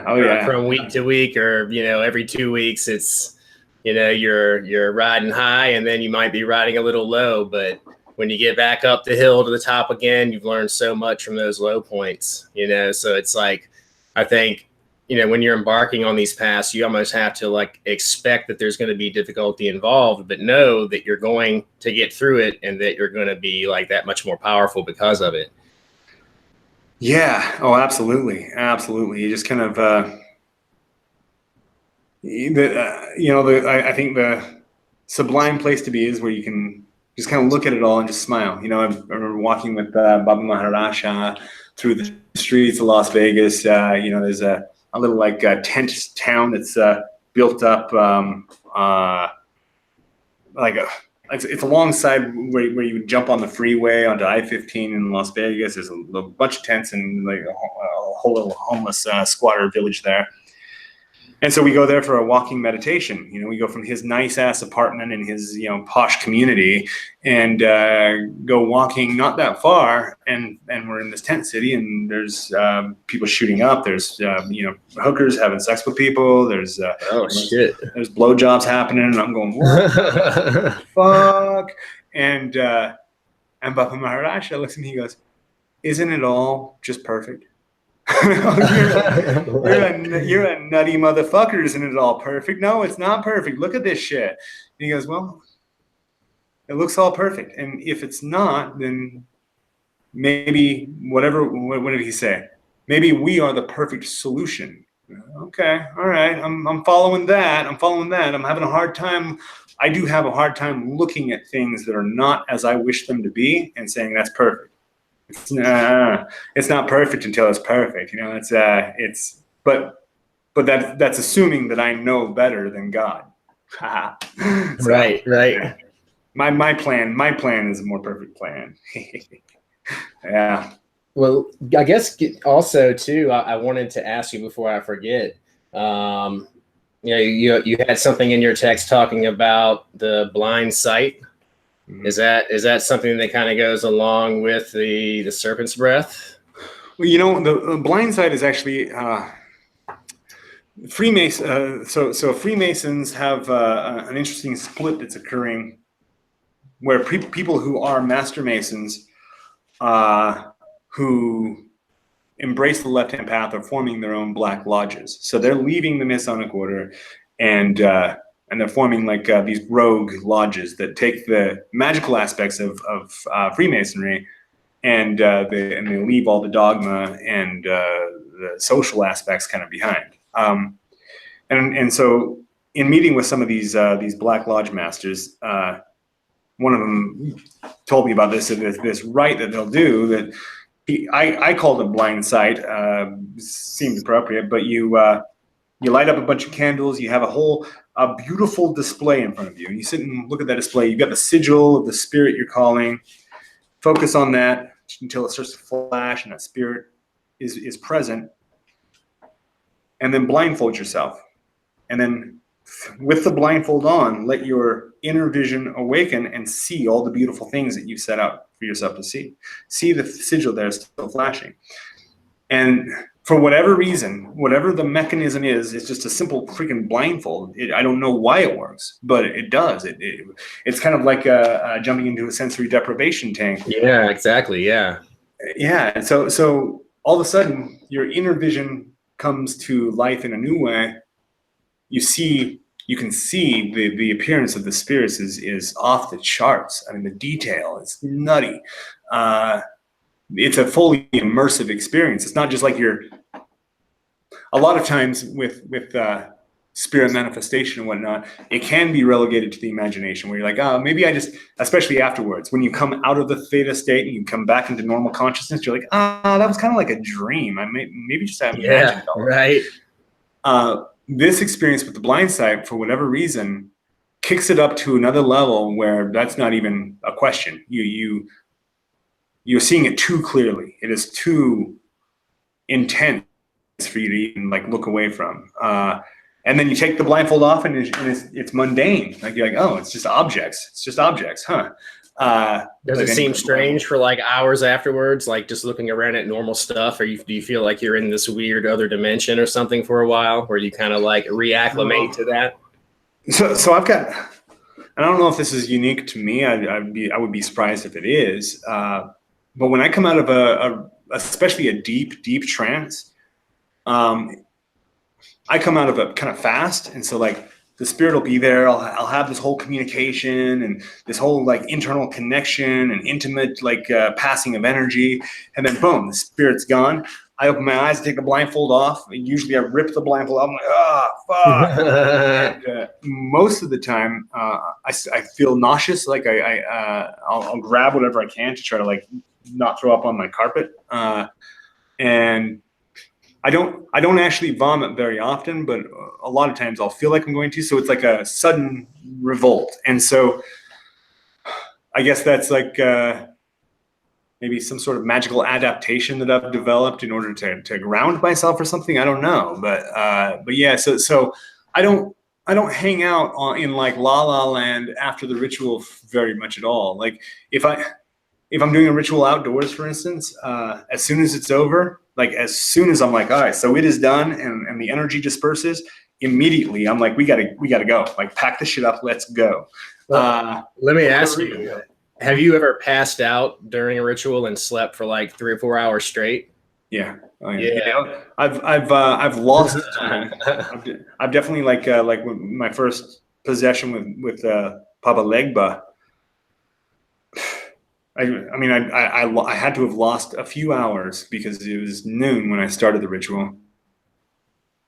Oh yeah. From week to week, or every 2 weeks, it's you're riding high, and then you might be riding a little low. But when you get back up the hill to the top again, you've learned so much from those low points. So it's like, I think when you're embarking on these paths, you almost have to like expect that there's going to be difficulty involved, but know that you're going to get through it, and that you're going to be like that much more powerful because of it. Yeah. Oh, absolutely. Absolutely. You just kind of, I think the sublime place to be is where you can just kind of look at it all and just smile. I remember walking with Baba Maharaja through the streets of Las Vegas. There's a little like tent town that's built up it's alongside where you would jump on the freeway onto I-15 in Las Vegas. There's a bunch of tents and like a whole little homeless squatter village there. And so we go there for a walking meditation. We go from his nice ass apartment in his posh community, and go walking not that far, and we're in this tent city, and there's people shooting up. There's hookers having sex with people. There's shit. There's blowjobs happening, and I'm going, what the fuck? And Baba Maharaja looks at me, he goes, isn't it all just perfect? You're a nutty motherfucker. Isn't it all perfect? No, it's not perfect. Look at this shit. And he goes, well, it looks all perfect. And if it's not, then maybe what did he say? Maybe we are the perfect solution. Okay. All right. I'm following that. I'm having a hard time. I do have a hard time looking at things that are not as I wish them to be and saying that's perfect. It's not perfect until it's perfect. But that's assuming that I know better than God. So, right. My plan is a more perfect plan. Yeah. Well, I guess also too, I wanted to ask you before I forget. You had something in your text talking about the blind sight. Is that something that kind of goes along with the serpent's breath? Well, the blind side is actually Freemason. So Freemasons have an interesting split that's occurring, where people who are master masons, who embrace the left-hand path, are forming their own black lodges. So they're leaving the Masonic order, and they're forming like these rogue lodges that take the magical aspects of Freemasonry, and they leave all the dogma and the social aspects kind of behind. And so, in meeting with some of these Black Lodge masters, one of them told me about this rite that they'll do that I called it blind sight. Seemed appropriate, but you light up a bunch of candles. You have a beautiful display in front of you, and you sit and look at that display. You've got the sigil of the spirit you're calling. Focus on that until it starts to flash and that spirit is present. And then blindfold yourself. And then with the blindfold on, let your inner vision awaken and see all the beautiful things that you've set out for yourself to see. See the sigil there still flashing. And for whatever reason, whatever the mechanism is, it's just a simple freaking blindfold. I don't know why it works, but it does. It's kind of like jumping into a sensory deprivation tank. Yeah, exactly. Yeah. Yeah. And so all of a sudden, your inner vision comes to life in a new way. You can see the appearance of the spirits is off the charts. I mean, the detail is nutty. It's a fully immersive experience. It's not just like a lot of times with spirit manifestation and whatnot, it can be relegated to the imagination where you're like, oh, maybe I just, especially afterwards, when you come out of the theta state and you come back into normal consciousness, you're like, that was kind of like a dream. I maybe just have imagined it all. Right. This experience with the blind sight, for whatever reason, kicks it up to another level where that's not even a question. You're seeing it too clearly. It is too intense for you to even like look away from. And then you take the blindfold off and it's mundane. Like you're like, oh, it's just objects. It's just objects, huh? Does it seem strange for like hours afterwards, like just looking around at normal stuff? Or do you feel like you're in this weird other dimension or something for a while where you kind of like reacclimate to that? So I've got, I don't know if this is unique to me. I would be surprised if it is. But when I come out of especially a deep trance, I come out of it kind of fast. And so like the spirit will be there. I'll have this whole communication and this whole like internal connection and intimate like passing of energy. And then boom, the spirit's gone. I open my eyes, take the blindfold off. And usually I rip the blindfold off. I'm like, fuck. And, most of the time, I feel nauseous. Like I'll grab whatever I can to try to like not throw up on my carpet. And I don't actually vomit very often, but a lot of times I'll feel like I'm going to. So it's like a sudden revolt. And so I guess that's like maybe some sort of magical adaptation that I've developed in order to ground myself or something. I don't know, but yeah. So I don't hang out in like La La Land after the ritual very much at all. Like if I'm doing a ritual outdoors, for instance, as soon as it's over, like as soon as I'm like, all right, so it is done, and the energy disperses, immediately I'm like, we gotta go. Like pack the shit up, let's go. Well, let me ask you, have you ever passed out during a ritual and slept for like 3 or 4 hours straight? Yeah. Oh, yeah. You know, I've lost time. I've definitely like my first possession with Papa Legba. I mean, I had to have lost a few hours because it was noon when I started the ritual,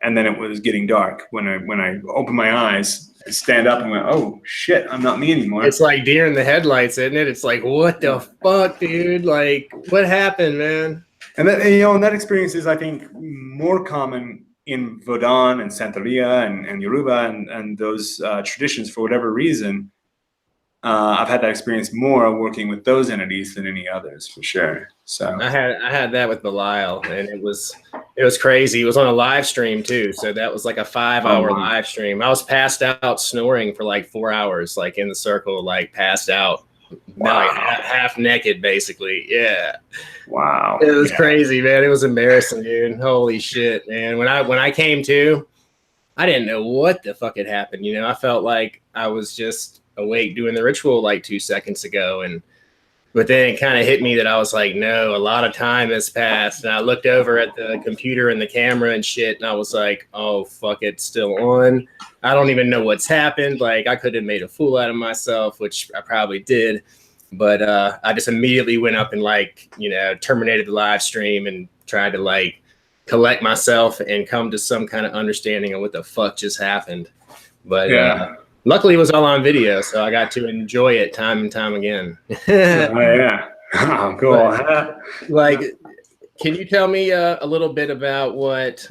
and then it was getting dark when I opened my eyes and stand up and went, oh shit, I'm not me anymore. It's like deer in the headlights, isn't it? It's like, what the fuck, dude? Like, what happened, man? And that, you know, and that experience is, I think, more common in Vodan and Santeria and Yoruba and those traditions for whatever reason. I've had that experience more working with those entities than any others, for sure. So I had that with Belial, and it was crazy. It was on a live stream too, so that was like a 5-hour live stream. I was passed out snoring for like 4 hours, like in the circle, like passed out, like half naked, basically. Yeah. Wow. It was crazy, man. It was embarrassing, dude. Holy shit, man. When I came to, I didn't know what the fuck had happened. You know, I felt like I was just awake doing the ritual like 2 seconds ago, but then it kind of hit me that I was like, no, a lot of time has passed, and I looked over at the computer and the camera and shit, and I was like, oh fuck, it's still on. I don't even know what's happened. Like I could have made a fool out of myself, which I probably did, but I just immediately went up and like, you know, terminated the live stream and tried to like collect myself and come to some kind of understanding of what the fuck just happened. But luckily, it was all on video, so I got to enjoy it time and time again. Oh, cool. But, like, can you tell me a little bit about what,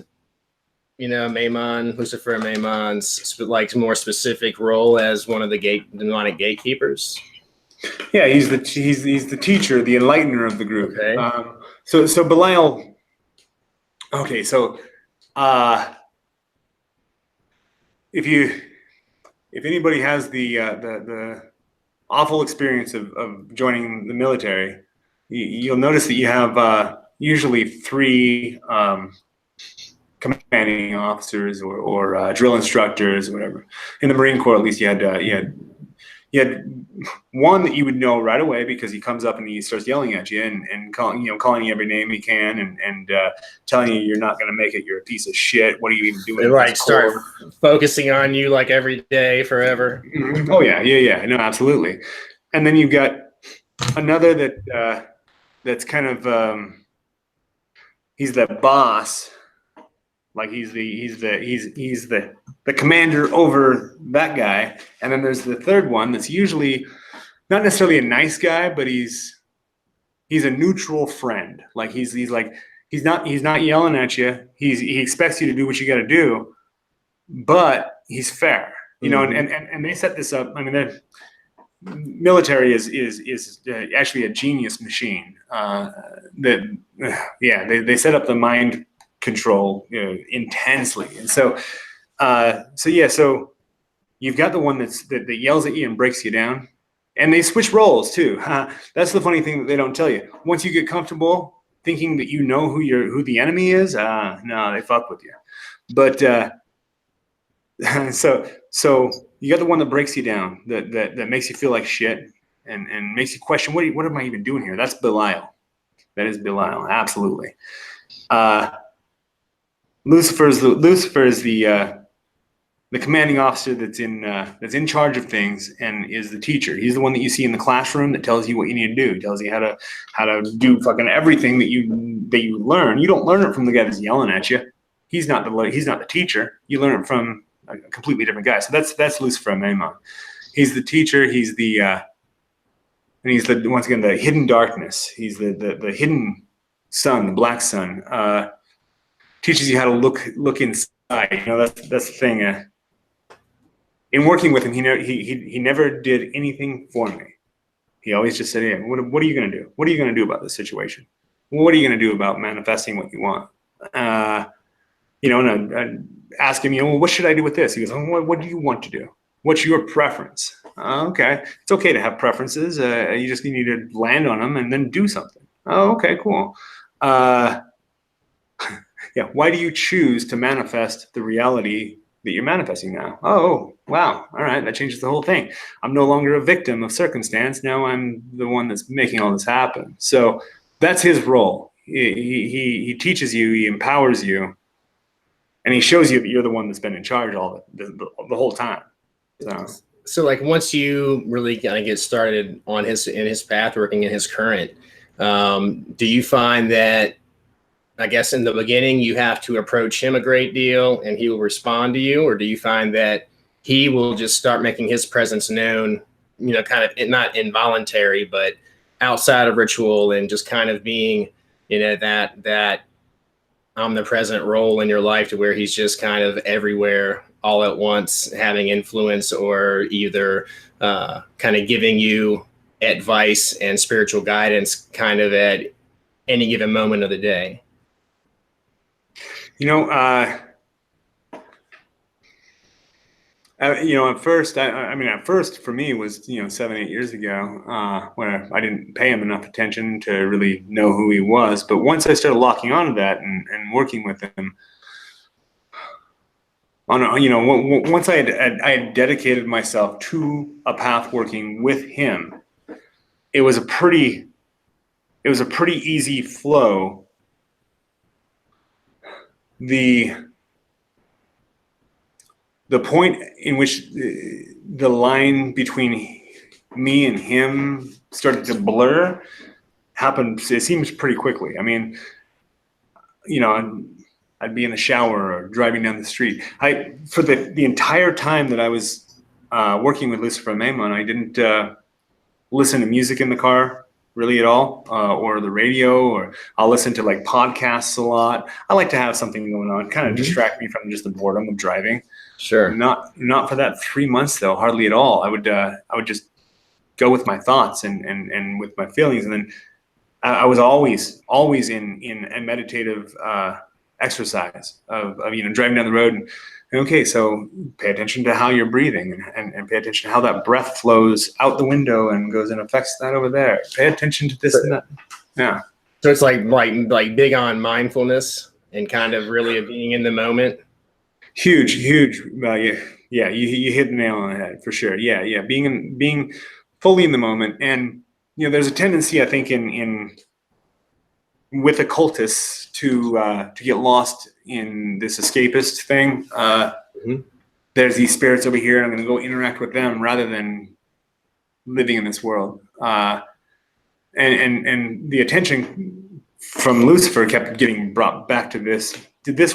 you know, Amaymon, Lucifer Amaymon's like more specific role as one of the demonic gatekeepers? Yeah, he's the teacher, the enlightener of the group. Okay. So Belial. Okay, so if anybody has the awful experience of joining the military, you'll notice that you have usually three commanding officers or drill instructors or whatever. In the Marine Corps, at least, you had one that you would know right away because he comes up and he starts yelling at you and calling you every name he can and telling you you're not going to make it. You're a piece of shit. What are you even doing? Right, start focusing on you like every day, forever. Mm-hmm. Oh yeah. No, absolutely. And then you've got another that's kind of he's the boss. Like he's the commander over that guy. And then there's the third one that's usually not necessarily a nice guy, but he's a neutral friend. Like he's not yelling at you. He expects you to do what you got to do, but he's fair. You know, and they set this up. I mean, the military is actually a genius machine. They set up the mind control intensely, and so you've got the one that yells at you and breaks you down, and they switch roles too. That's the funny thing that they don't tell you. Once you get comfortable thinking that you know who the enemy is, no, they fuck with you. But so you got the one that breaks you down, that makes you feel like shit and makes you question what am I even doing here? That's Belial. That is Belial, absolutely. Lucifer is the commanding officer that's in charge of things and is the teacher. He's the one that you see in the classroom that tells you what you need to do. He tells you how to do fucking everything that you learn. You don't learn it from the guy that's yelling at you. He's not the teacher. You learn it from a completely different guy. So that's Lucifer Amaymon. He's the teacher. He's and he's once again the hidden darkness. He's the hidden sun, the black sun. Teaches you how to look inside. You know, that's the thing. In working with him, he never did anything for me. He always just said, "Hey, what are you going to do? What are you going to do about this situation? What are you going to do about manifesting what you want?" And I ask him, well, what should I do with this? He goes, what do you want to do? What's your preference? Okay, it's okay to have preferences. You just need to land on them and then do something. Oh, okay, cool. Yeah, why do you choose to manifest the reality that you're manifesting now? Oh, wow. All right, that changes the whole thing. I'm no longer a victim of circumstance. Now I'm the one that's making all this happen. So that's his role. He teaches you, he empowers you, and he shows you that you're the one that's been in charge all the whole time. So like once you really kind of get started in his path, working in his current, do you find that, I guess in the beginning, you have to approach him a great deal and he will respond to you? Or do you find that he will just start making his presence known, kind of not involuntary, but outside of ritual and just kind of being, that omnipresent role in your life to where he's just kind of everywhere all at once, having influence or either kind of giving you advice and spiritual guidance kind of at any given moment of the day? At first for me was 7-8 years ago, where I didn't pay him enough attention to really know who he was. But once I started locking onto that and working with him, once I had dedicated myself to a path working with him, it was a pretty easy flow. The point in which the line between me and him started to blur happened, it seems pretty quickly. I mean, I'd be in the shower or driving down the street. For the entire time that I was working with Lucifer Amaymon, I didn't listen to music in the car really at all, or the radio, or I'll listen to like podcasts a lot. I like to have something going on, kind of distract me from just the boredom of driving. Sure. Not for that 3 months though, hardly at all. I would just go with my thoughts and with my feelings, and then I was always in a meditative exercise of driving down the road and okay, so pay attention to how you're breathing and pay attention to how that breath flows out the window and goes and affects that over there. Pay attention to this and that. Yeah. So it's like big on mindfulness. and kind of really being in the moment. Huge. Yeah, you hit the nail on the head for sure. Yeah, being fully in the moment. And there's a tendency, I think, in with occultists to get lost in this escapist thing. There's these spirits over here, and I'm going to go interact with them rather than living in this world. And the attention from Lucifer kept getting brought back to this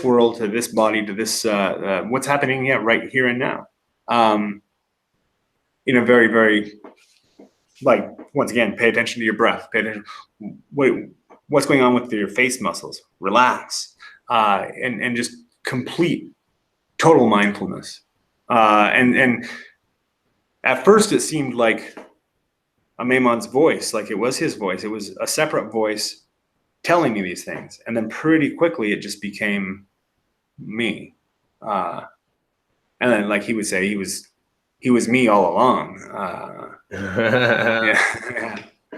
world, to this body, to this what's happening right here and now. In a very, very, like, once again, pay attention to your breath. Pay attention. What's going on with your face muscles? Relax, and just complete total mindfulness. And at first it seemed like Amaymon's voice, like it was his voice. It was a separate voice telling me these things. And then pretty quickly it just became me. And then, like he would say, he was me all along.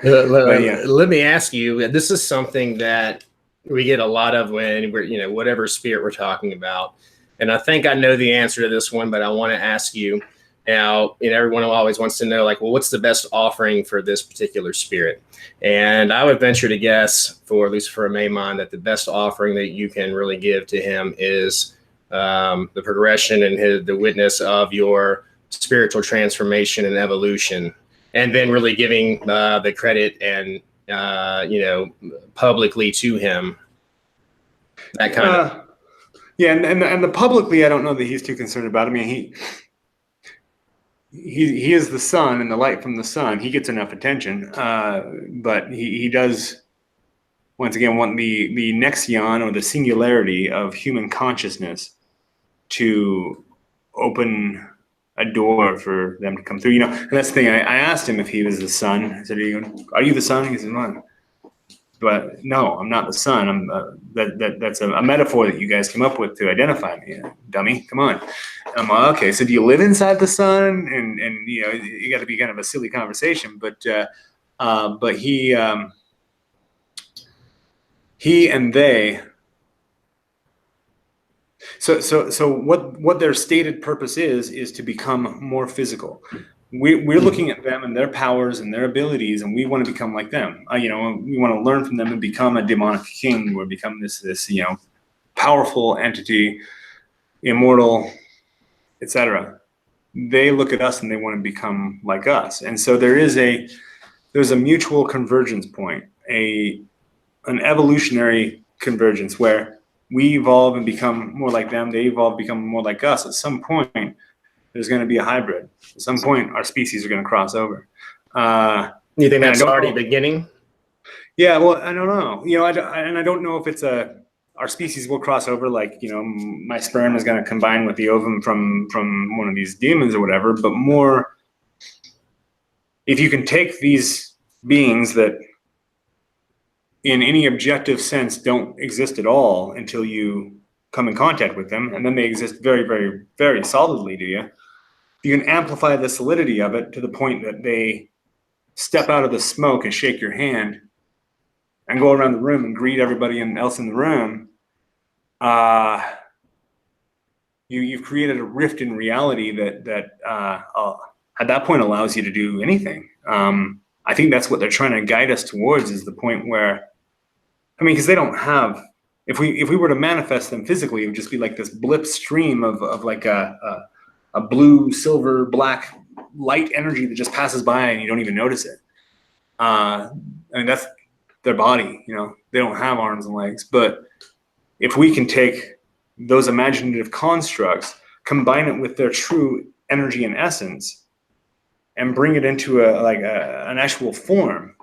Let me ask you, this is something that we get a lot of when we're, whatever spirit we're talking about. And I think I know the answer to this one, but I want to ask you now, everyone always wants to know, like, well, what's the best offering for this particular spirit? And I would venture to guess for Lucifer Amaymon that the best offering that you can really give to him is the progression and the witness of your spiritual transformation and evolution, and then really giving the credit and publicly to him. That kind of. Yeah, and the publicly, I don't know that he's too concerned about. I mean, he is the sun and the light from the sun. He gets enough attention, but he does once again want the nexion, or the singularity of human consciousness, to open a door for them to come through. And that's the thing. I asked him if he was the sun. I said, "Are you the sun?" He said, "No." But no, I'm not the sun. I'm that's a metaphor that you guys came up with to identify me, dummy. Come on. I'm like, okay. So do you live inside the sun? And you got to be kind of a silly conversation. But he and they. So what their stated purpose is to become more physical. We're looking at them and their powers and their abilities, and we want to become like them. We want to learn from them and become a demonic king, or become this powerful entity, immortal, etc. They look at us and they want to become like us, and so there's a mutual convergence point, an evolutionary convergence where we evolve and become more like them. They evolve, become more like us. At some point, there's going to be a hybrid. At some point, our species are going to cross over. You think that's already beginning? Yeah, well, I don't know. I don't know if it's our species will cross over. Like, my sperm is going to combine with the ovum from one of these demons or whatever. But more, if you can take these beings that, in any objective sense, don't exist at all until you come in contact with them, and then they exist very, very, very solidly to you. You can amplify the solidity of it to the point that they step out of the smoke and shake your hand and go around the room and greet everybody else in the room. You've created a rift in reality that at that point allows you to do anything. I think that's what they're trying to guide us towards, is the point where, because they don't have. If we were to manifest them physically, it would just be like this blip stream of like a blue, silver, black light energy that just passes by and you don't even notice it. That's their body. They don't have arms and legs. But if we can take those imaginative constructs, combine it with their true energy and essence, and bring it into an actual form.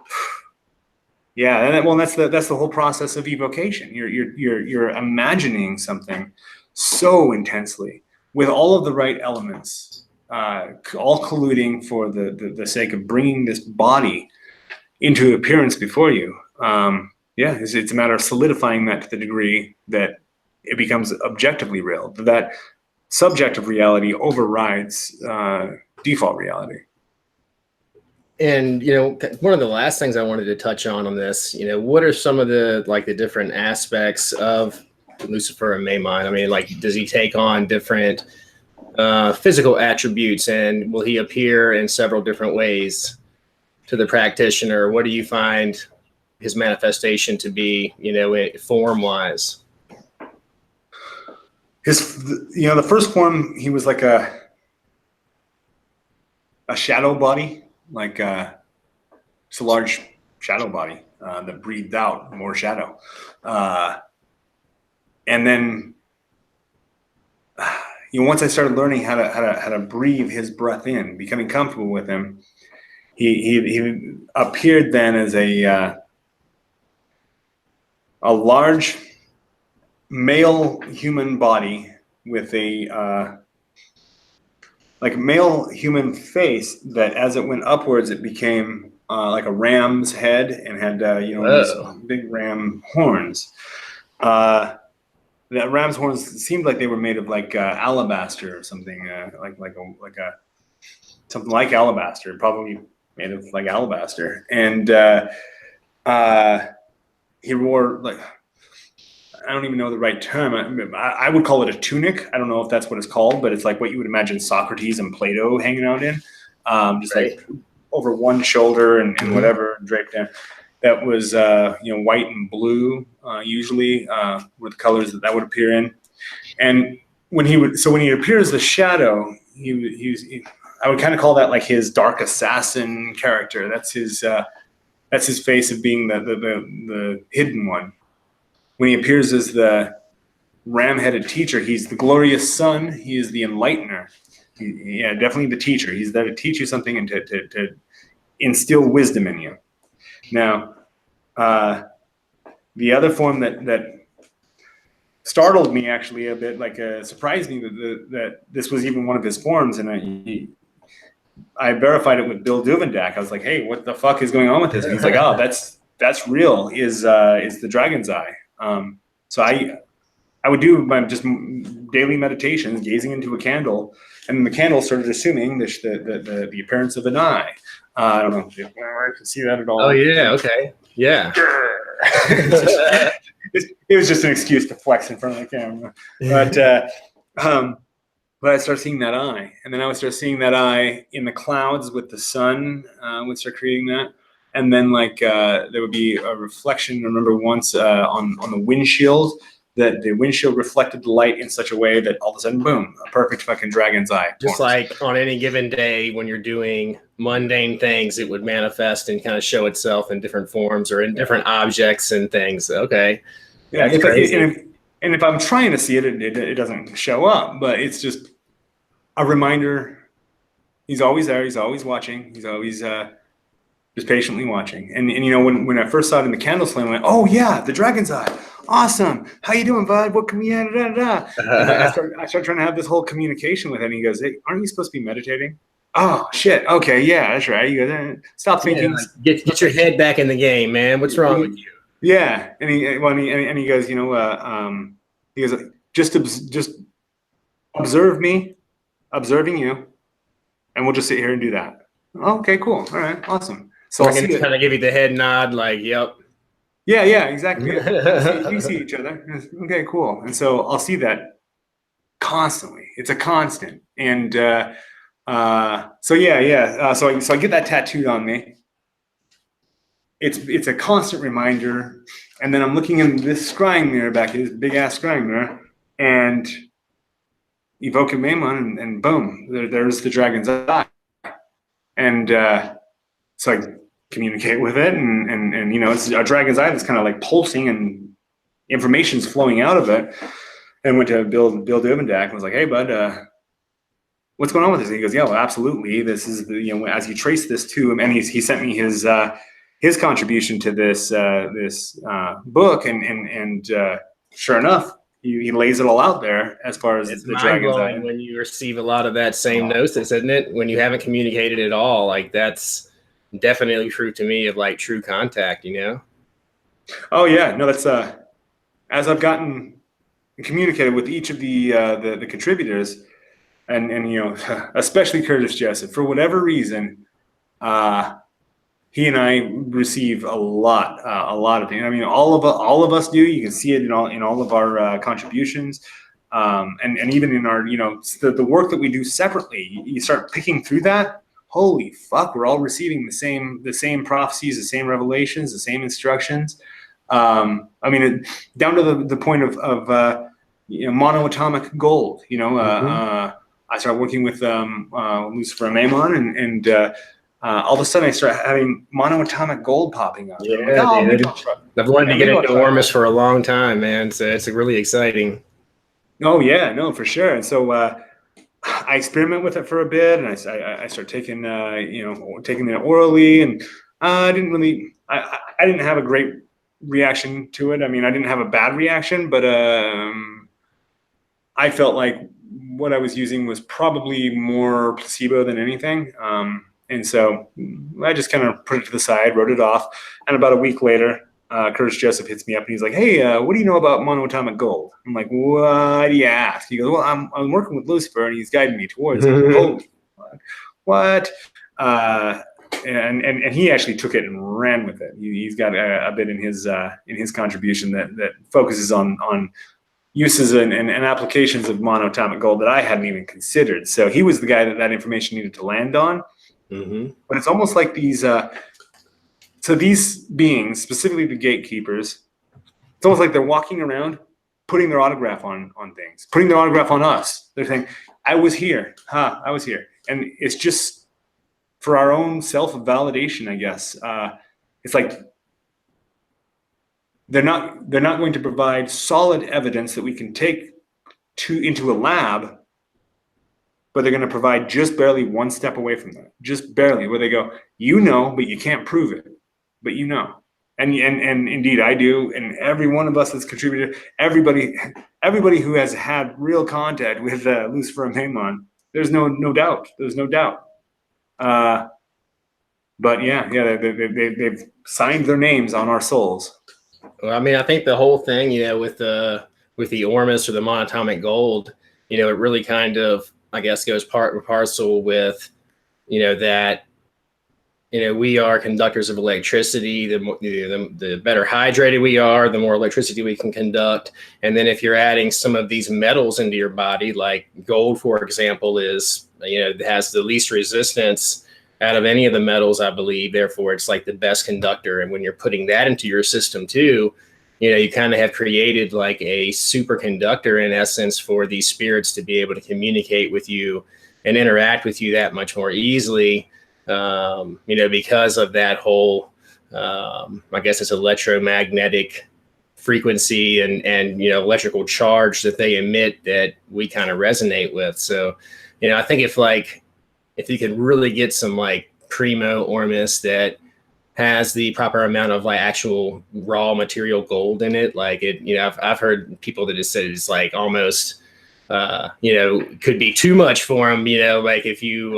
Yeah, and that's the whole process of evocation. You're imagining something so intensely, with all of the right elements, all colluding for the sake of bringing this body into appearance before you. It's a matter of solidifying that to the degree that it becomes objectively real. That subjective reality overrides default reality. And, one of the last things I wanted to touch on this, what are some of the different aspects of Lucifer Amaymon? I mean, like, does he take on different physical attributes, and will he appear in several different ways to the practitioner? What do you find his manifestation to be, form wise? The first form, he was like a shadow body, like just a large shadow body that breathed out more shadow. And then, once I started learning how to breathe his breath in, becoming comfortable with him, he appeared then as a large male human body with a like male human face that, as it went upwards, it became like a ram's head and had these big ram horns. The ram's horns seemed like they were made of like alabaster or something, something like alabaster, probably made of like alabaster. And he wore, like, I don't even know the right term. I would call it a tunic. I don't know if that's what it's called, but it's like what you would imagine Socrates and Plato hanging out in, just Right. like over one shoulder and whatever draped down. That was white and blue usually were the colors that would appear in. And when he appears the shadow, I would kind of call that like his dark assassin character. That's his face of being the hidden one. When he appears as the ram-headed teacher, he's the glorious sun. He is the enlightener. Definitely the teacher. He's there to teach you something and to instill wisdom in you. Now, the other form that startled me actually a bit, like surprised me that this was even one of his forms, and I verified it with Bill Duvendak. I was like, "Hey, what the fuck is going on with this?" And he's like, "Oh, that's real. Is the dragon's eye." So I would do my just daily meditations, gazing into a candle, and the candle started assuming the appearance of an eye. I don't know if you can see that at all. Oh yeah, okay, yeah. It was just an excuse to flex in front of the camera, but I started seeing that eye, and then I would start seeing that eye in the clouds with the sun. Would start creating that. And then there would be a reflection. I remember once on the windshield, that the windshield reflected the light in such a way that all of a sudden, boom, a perfect fucking dragon's eye. Just like on any given day when you're doing mundane things, it would manifest and kind of show itself in different forms or in different objects and things. Okay. Yeah. If I'm trying to see it, it doesn't show up, but it's just a reminder. He's always there. He's always watching. He's always just patiently watching. And when I first saw it in the candle flame, I went, "Oh yeah, the dragon's eye. Awesome. How you doing, bud? What can we add? I start trying to have this whole communication with him. And he goes, "Hey, aren't you supposed to be meditating?" Oh shit. Okay, yeah, that's right. He goes, "Stop thinking. Get your head back in the game, man. What's wrong with you?" Yeah. And he goes, he goes, just observe me, observing you, and we'll just sit here and do that. Oh, okay, cool. All right, awesome. So I'm gonna kind of give you the head nod, like, "Yep." Yeah, exactly. We see each other. Okay, cool. And so I'll see that constantly. It's a constant. And so I get that tattooed on me. It's a constant reminder. And then I'm looking in this scrying mirror back here, this big ass scrying mirror, and evoke Amaymon, and boom, there's the dragon's eye. And so I communicate with it, and it's a dragon's eye that's kind of like pulsing and information's flowing out of it. And went to Bill Duvendak and was like, "Hey bud, what's going on with this?" And he goes, "Yeah, well, absolutely. This is as you trace this to him," and he sent me his contribution to this book, and sure enough, he lays it all out there as far as it's the dragon's eye. when you receive a lot of that same gnosis, isn't it? When you haven't communicated at all, like that's definitely true to me of like true contact, Oh yeah, no, that's as I've gotten communicated with each of the contributors, and especially Curtis Jessup, for whatever reason, he and I receive a lot of things. I mean, all of us do. You can see it in all of our contributions, and even in our the work that we do separately. You start picking through that. Holy fuck, we're all receiving the same prophecies, the same revelations, the same instructions. I mean, down to the point of monoatomic gold. I started working with Lucifer Amaymon, and all of a sudden I start having monoatomic gold popping up. Yeah, Like, oh, maybe I'll try. I've wanted to Maybe get I'll into try Ormus that. for a long time, man. So it's really exciting. Oh yeah, no, for sure. And so I experiment with it for a bit, and I start taking taking it orally, and I didn't have a great reaction to it. I mean, I didn't have a bad reaction, but I felt like what I was using was probably more placebo than anything. And so I just kind of put it to the side, wrote it off. And about a week later, Curtis Joseph hits me up and he's like, "Hey, what do you know about monoatomic gold?" I'm like, "Why do you ask?" He goes, "Well, I'm working with Lucifer and he's guiding me towards it." Holy fuck. What? And he actually took it and ran with it. He's got a bit in his contribution that focuses on uses and applications of monoatomic gold that I hadn't even considered. So he was the guy that information needed to land on. But it's almost like these beings, specifically the gatekeepers, it's almost like they're walking around putting their autograph on things, putting their autograph on us. They're saying, "I was here. I was here." And it's just for our own self-validation, I guess. It's like they're not going to provide solid evidence that we can take into a lab, but they're going to provide just barely one step away from that, just barely, where they go, but you can't prove it, but and indeed I do, and every one of us that's contributed, everybody who has had real contact with Lucifer Amaymon, there's no doubt. But yeah, they've signed their names on our souls. Well, I mean, I think the whole thing, with the Ormus or the monatomic gold, it really kind of, I guess, goes part and parcel with, that, we are conductors of electricity. The better hydrated we are, the more electricity we can conduct. And then if you're adding some of these metals into your body, like gold, for example, has the least resistance out of any of the metals, I believe. Therefore, it's like the best conductor. And when you're putting that into your system too, you kind of have created like a superconductor in essence for these spirits to be able to communicate with you and interact with you that much more easily, because of that whole, I guess it's electromagnetic frequency and electrical charge that they emit that we kind of resonate with. So, I think if you can really get some like primo Ormus that has the proper amount of like actual raw material gold in it, like it, I've heard people that have said it's like almost, could be too much for them, like if you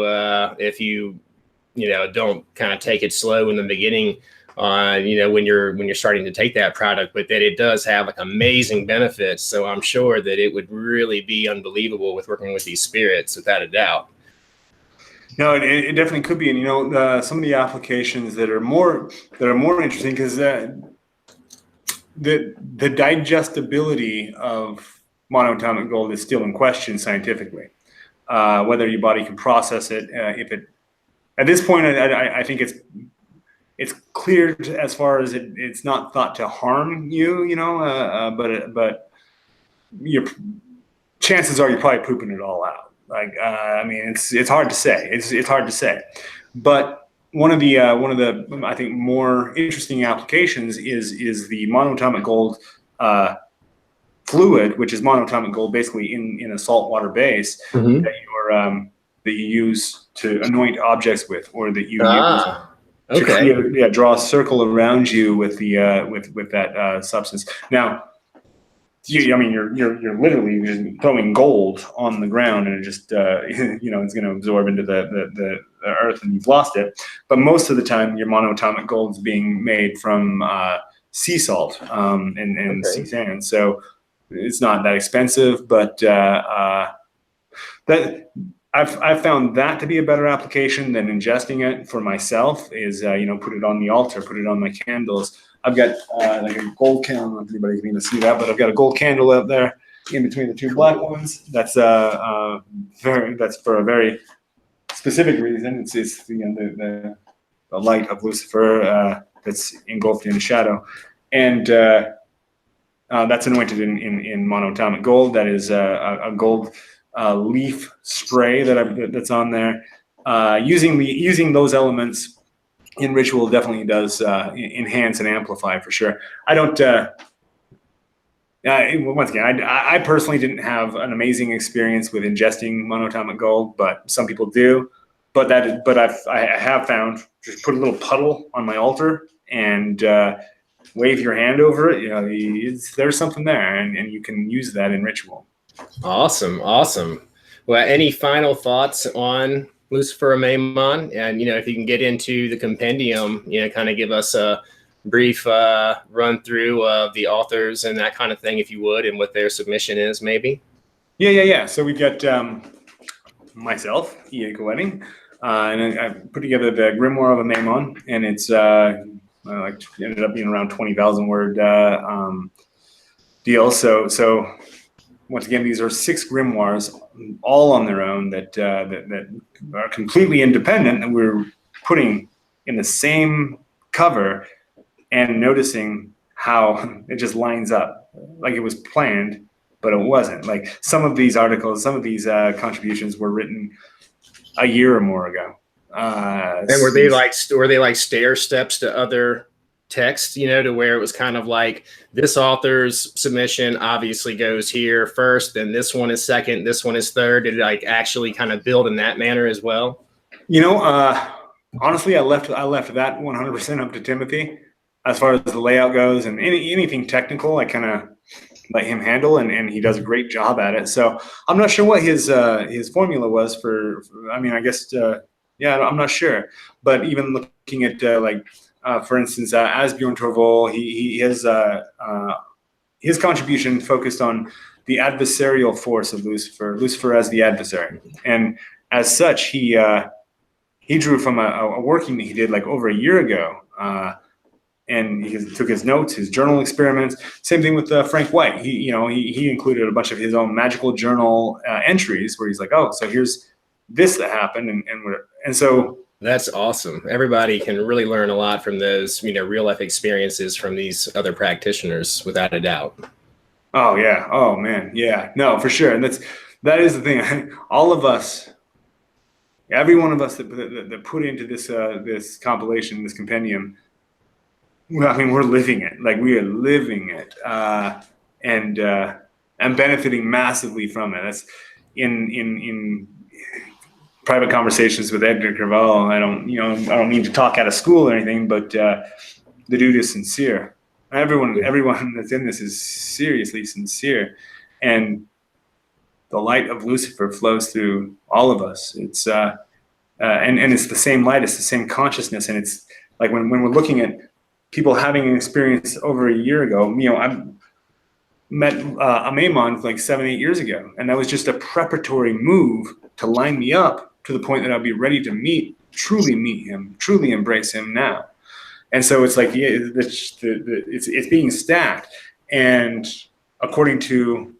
don't kind of take it slow in the beginning, when you're starting to take that product, but that it does have like amazing benefits. So I'm sure that it would really be unbelievable with working with these spirits, without a doubt. No, it definitely could be, and some of the applications that are more interesting, because the digestibility of monoatomic gold is still in question scientifically. Whether your body can process it, at this point, I think it's clear as far as it's not thought to harm you, but your chances are you're probably pooping it all out. Like, I mean, it's hard to say. It's hard to say. But one of the I think more interesting applications is the monoatomic gold fluid, which is monoatomic gold basically in a saltwater base that you use to anoint objects with, or that you use to draw a circle around you with with that substance. Now, you're literally just throwing gold on the ground, and it just it's going to absorb into the earth, and you've lost it. But most of the time, your monoatomic gold is being made from sea salt and sea sand, so it's not that expensive. But that I've found that to be a better application than ingesting it for myself. Is put it on the altar, put it on my candles. I've got like a gold candle. I don't know if anybody can even see that, but I've got a gold candle out there in between the two black ones. That's that's for a very specific reason. It's the light of Lucifer that's engulfed in shadow, and that's anointed in monatomic gold. That is a gold leaf spray that's on there. Using those elements in ritual definitely does enhance and amplify for sure. I don't. Once again, I personally didn't have an amazing experience with ingesting monatomic gold, but some people do. But I have found, just put a little puddle on my altar and wave your hand over it. There's something there, and you can use that in ritual. Awesome. Well, any final thoughts on Lucifer Amaymon? And if you can get into the compendium, kind of give us a brief run through of the authors and that kind of thing, if you would, and what their submission is, maybe. Yeah. So we've got myself, E.A. Koetting, and I put together the Grimoire of Amaymon, and it's ended up being around 20,000 word deal. So once again, these are 6 grimoires, all on their own that are completely independent, and we're putting in the same cover and noticing how it just lines up, like it was planned, but it wasn't. Like some of these articles, some of these contributions were written a year or more ago. And were they like stair steps to other text, to where it was kind of like this author's submission obviously goes here first, then this one is second, this one is third? Did it like actually kind of build in that manner as well? Honestly, I left that 100% up to Timothy as far as the layout goes, and anything technical I kind of let him handle, and he does a great job at it. So I'm not sure what his formula was for I mean, I guess I'm not sure, but even looking at for instance, Asbjorn Torvald, he has his contribution focused on the adversarial force of Lucifer as the adversary, and as such, he drew from a working that he did like over a year ago, and he took his notes, his journal experiments. Same thing with Frank White. He included a bunch of his own magical journal entries where he's like, oh, so here's this that happened, and so. That's awesome. Everybody can really learn a lot from those, real life experiences from these other practitioners, without a doubt. Oh yeah. Oh man. Yeah. No, for sure. And that is the thing. All of us, every one of us that put into this compilation, this compendium, I mean, we're living it. Like we are living it, and benefiting massively from it. That's in private conversations with Edgar Cavell. I don't mean to talk out of school or anything, but the dude is sincere. Everyone that's in this is seriously sincere, and the light of Lucifer flows through all of us. It's and it's the same light, it's the same consciousness, and it's like when we're looking at people having an experience over a year ago. I met Amaymon like 7-8 years ago, and that was just a preparatory move to line me up to the point that I'll be ready to truly meet him, truly embrace him now. And so it's like, it's being stacked. And according to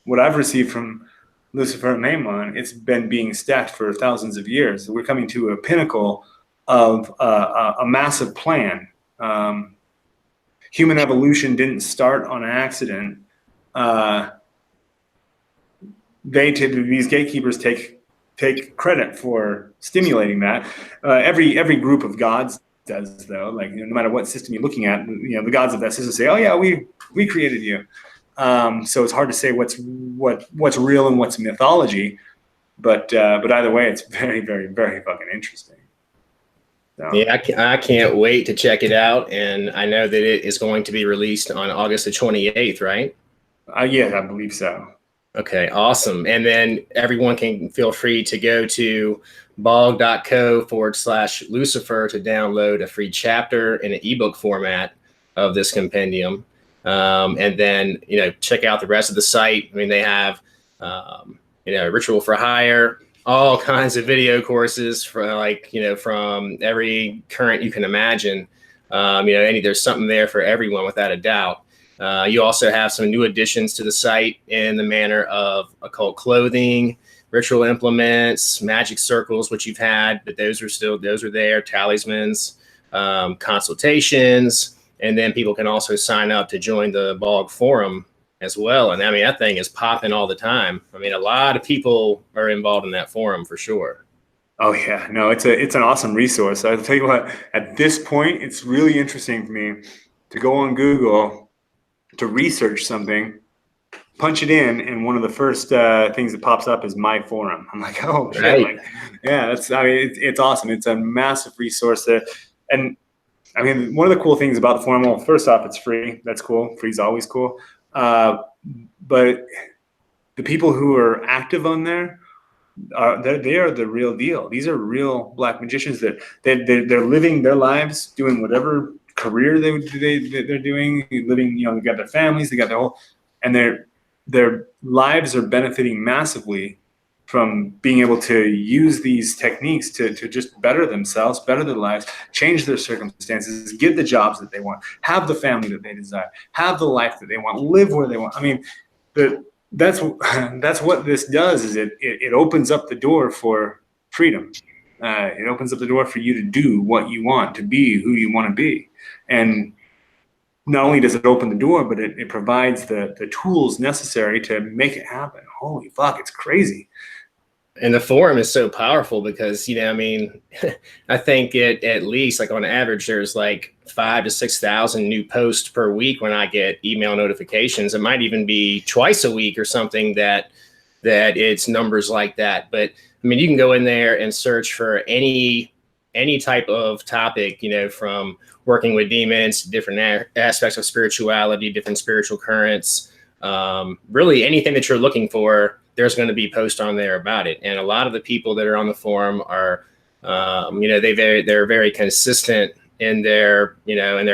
what I've received from Lucifer Amaymon, it's been being stacked for thousands of years. We're coming to a pinnacle of a massive plan. Human evolution didn't start on an accident. These gatekeepers take credit for stimulating that. Every group of gods does, though. Like no matter what system you're looking at, the gods of that system say, "Oh yeah, we created you." So it's hard to say what's real and what's mythology. But either way, it's very, very, very fucking interesting. So. Yeah, I can't wait to check it out, and I know that it is going to be released on August the 28th, right? Yeah, I believe so. Okay, awesome. And then everyone can feel free to go to bog.co/Lucifer to download a free chapter in an ebook format of this compendium. And then, check out the rest of the site. I mean, they have, Ritual for Hire, all kinds of video courses for from every current you can imagine. There's something there for everyone without a doubt. You also have some new additions to the site in the manner of occult clothing, ritual implements, magic circles, which you've had, but those are there, talismans, consultations, and then people can also sign up to join the Bog forum as well. And I mean, that thing is popping all the time. I mean, a lot of people are involved in that forum for sure. Oh yeah, no, it's an awesome resource. I'll tell you what, at this point, it's really interesting for me to go on Google to research something, punch it in, and one of the first things that pops up is my forum. I'm like, oh shit, Right. like, yeah, it's awesome. It's a massive resource there. And I mean, one of the cool things about the forum, well, first off, it's free. That's cool. Free's always cool. But the people who are active on there, they are the real deal. These are real black magicians that they're living their lives, doing whatever career they're doing, living. They got their families, they got their whole, and their lives are benefiting massively from being able to use these techniques to just better themselves, better their lives, change their circumstances, get the jobs that they want, have the family that they desire, have the life that they want, live where they want. I mean, that's what this does, is it opens up the door for freedom. It opens up the door for you to do what you want, to be who you want to be. And not only does it open the door, but it provides the tools necessary to make it happen. Holy fuck, it's crazy. And the forum is so powerful because, I think at least like on average, there's like 5,000 to 6,000 new posts per week when I get email notifications. It might even be twice a week or something that it's numbers like that. But I mean, you can go in there and search for any type of topic, from working with demons, different aspects of spirituality, different spiritual currents, really anything that you're looking for. There's going to be posts on there about it. And a lot of the people that are on the forum are, they're very consistent in their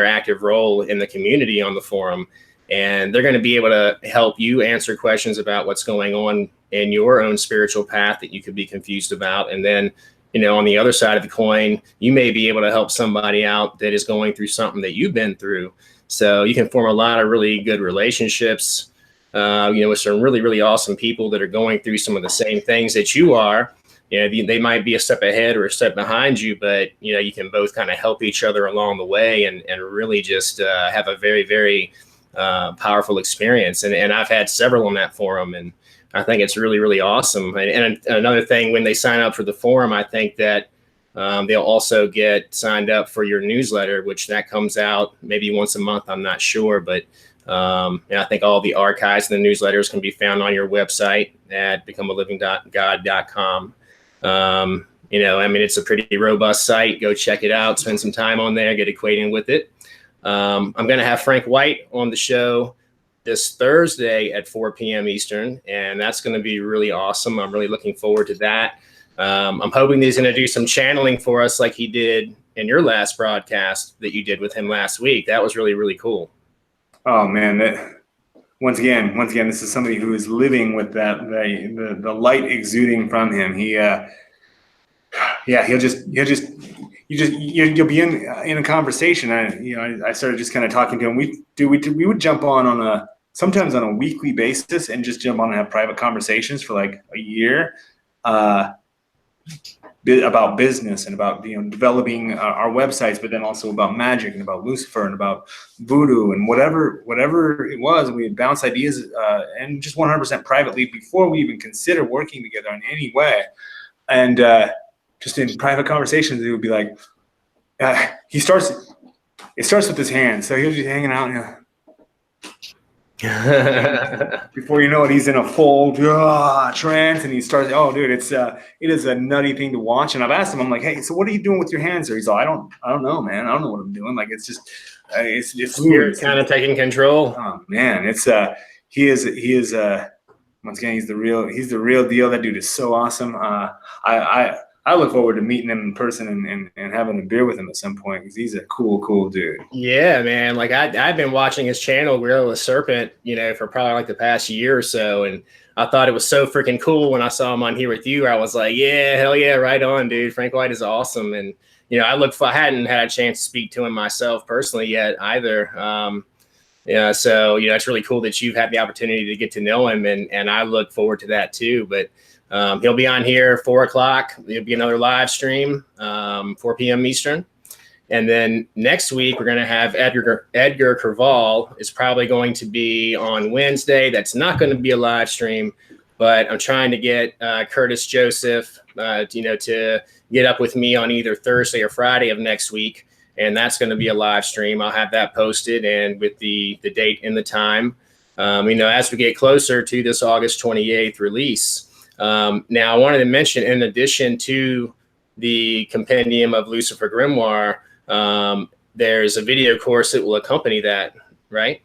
active role in the community on the forum. And they're going to be able to help you answer questions about what's going on in your own spiritual path that you could be confused about. And then, on the other side of the coin, you may be able to help somebody out that is going through something that you've been through. So you can form a lot of really good relationships, with some really, really awesome people that are going through some of the same things that you are. They might be a step ahead or a step behind you, but, you can both kind of help each other along the way and really just have a very, very powerful experience. And I've had several on that forum, and I think it's really, really awesome. And another thing, when they sign up for the forum, I think that they'll also get signed up for your newsletter, which that comes out maybe once a month. I'm not sure, but and I think all the archives and the newsletters can be found on your website at becomealiving.god.com. It's a pretty robust site. Go check it out, spend some time on there, get acquainted with it. I'm going to have Frank White on the show this Thursday at 4 p.m. Eastern, and that's going to be really awesome. I'm really looking forward to that. I'm hoping that he's going to do some channeling for us like he did in your last broadcast that you did with him last week. That was really, really cool. Oh man, once again, this is somebody who is living with that the light exuding from him. You'll be in a conversation. I started just kind of talking to him. We would jump on sometimes on a weekly basis and just jump on and have private conversations for like a year. About business and about developing our websites, but then also about magic and about Lucifer and about voodoo and whatever it was. We would bounce ideas and just 100% privately before we even consider working together in any way. And just in private conversations, it would be like it starts with his hand, so he'll be hanging out. Before you know it, he's in a full trance, and he starts. Oh, dude, it is a nutty thing to watch. And I've asked him, I'm like, hey, so what are you doing with your hands? Or he's like, I don't know, man. I don't know what I'm doing. Like, it's just, it's You're kind of taking control. Oh man, he is once again, he's the real deal. That dude is so awesome. I look forward to meeting him in person and having a beer with him at some point, because he's a cool dude. Yeah, man. Like I've been watching his channel, Gorilla Serpent, for probably like the past year or so. And I thought it was so freaking cool when I saw him on here with you. I was like, yeah, hell yeah, right on, dude. Frank White is awesome. And, I hadn't had a chance to speak to him myself personally yet either. So, it's really cool that you've had the opportunity to get to know him. And I look forward to that too. But he'll be on here 4 o'clock. There'll be another live stream, 4 p.m. Eastern. And then next week, we're going to have Edgar Kerval is probably going to be on Wednesday. That's not going to be a live stream, but I'm trying to get Curtis Joseph, to get up with me on either Thursday or Friday of next week. And that's going to be a live stream. I'll have that posted and with the date and the time, as we get closer to this August 28th release. Now, I wanted to mention, in addition to the Compendium of Lucifer Grimoire, there's a video course that will accompany that, right?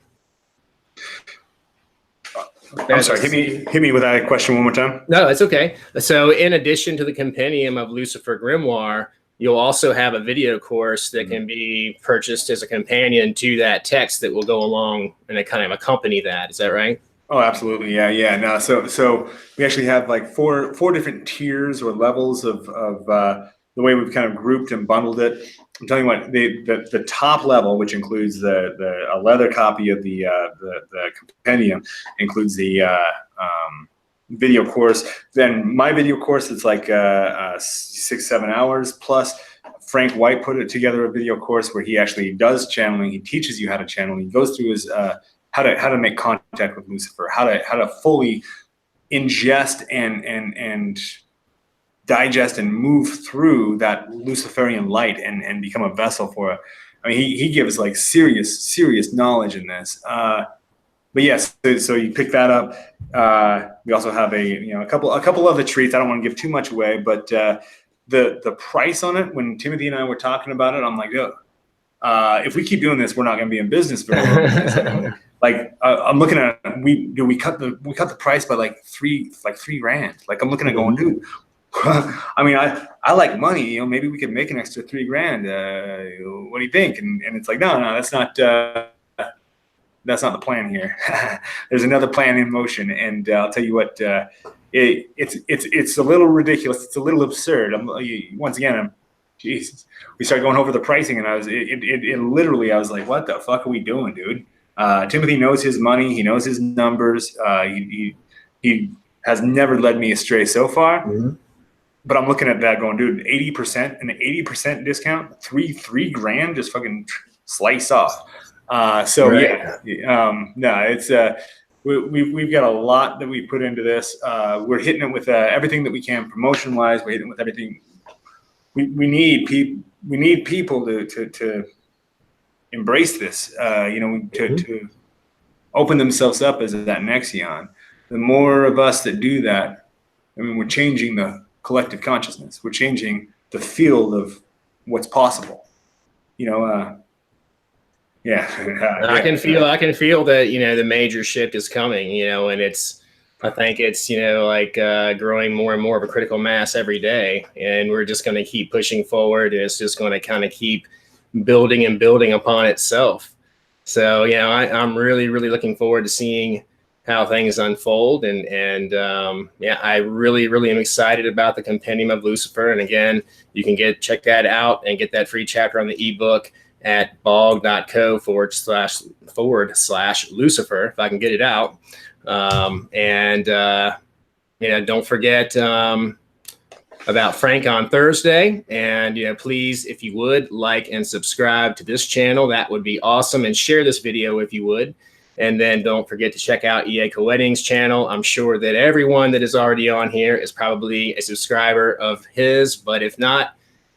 I'm sorry, hit me with that question one more time. No, that's okay. So in addition to the Compendium of Lucifer Grimoire, you'll also have a video course that can be purchased as a companion to that text that will go along and kind of accompany that. Is that right? Oh, absolutely. Yeah. No, so we actually have like four different tiers or levels of the way we've kind of grouped and bundled it. I'm telling you what, the top level, which includes a leather copy of the compendium, includes the video course. Then my video course is like 6-7 hours, plus Frank White put it together a video course where he actually does channeling. He teaches you how to channel. He goes through his how to make contact with Lucifer, how to fully ingest and digest and move through that Luciferian light and become a vessel for it. I mean, he gives like serious knowledge in this. But yes, so you pick that up. We also have a couple other treats. I don't want to give too much away, but the price on it, when Timothy and I were talking about it, I'm like, if we keep doing this, we're not going to be in business very long. Like I'm looking at we cut the price by like three grand. Like I'm looking at going, dude. I mean, I like money. Maybe we could make an extra $3 grand. What do you think? And it's like, no, that's not the plan here. There's another plan in motion, and I'll tell you what. It's a little ridiculous. It's a little absurd. Jesus. We started going over the pricing, and I was like, what the fuck are we doing, dude? Timothy knows his money. He knows his numbers. He has never led me astray so far. Mm-hmm. But I'm looking at that going, dude, 80%, an 80% discount, $3 grand, just fucking slice off. Right. No, it's we've got a lot that we put into this. We're hitting it with everything that we can promotion wise. We're hitting it with everything. We need people to embrace this. To open themselves up as that Nexion. The more of us that do that, I mean, we're changing the collective consciousness. We're changing the field of what's possible. I can feel that, the major shift is coming, and I think it's, growing more and more of a critical mass every day, and we're just going to keep pushing forward, and it's just going to kind of keep building and building upon itself. So, I'm really, really looking forward to seeing how things unfold. And I really, really am excited about the Compendium of Lucifer. And again, you can check that out and get that free chapter on the ebook at bog.co/Lucifer, if I can get it out. Don't forget about Frank on Thursday. And, please, if you would, like and subscribe to this channel, that would be awesome. And share this video if you would. And then don't forget to check out E.A. Koetting's channel. I'm sure that everyone that is already on here is probably a subscriber of his, but if not,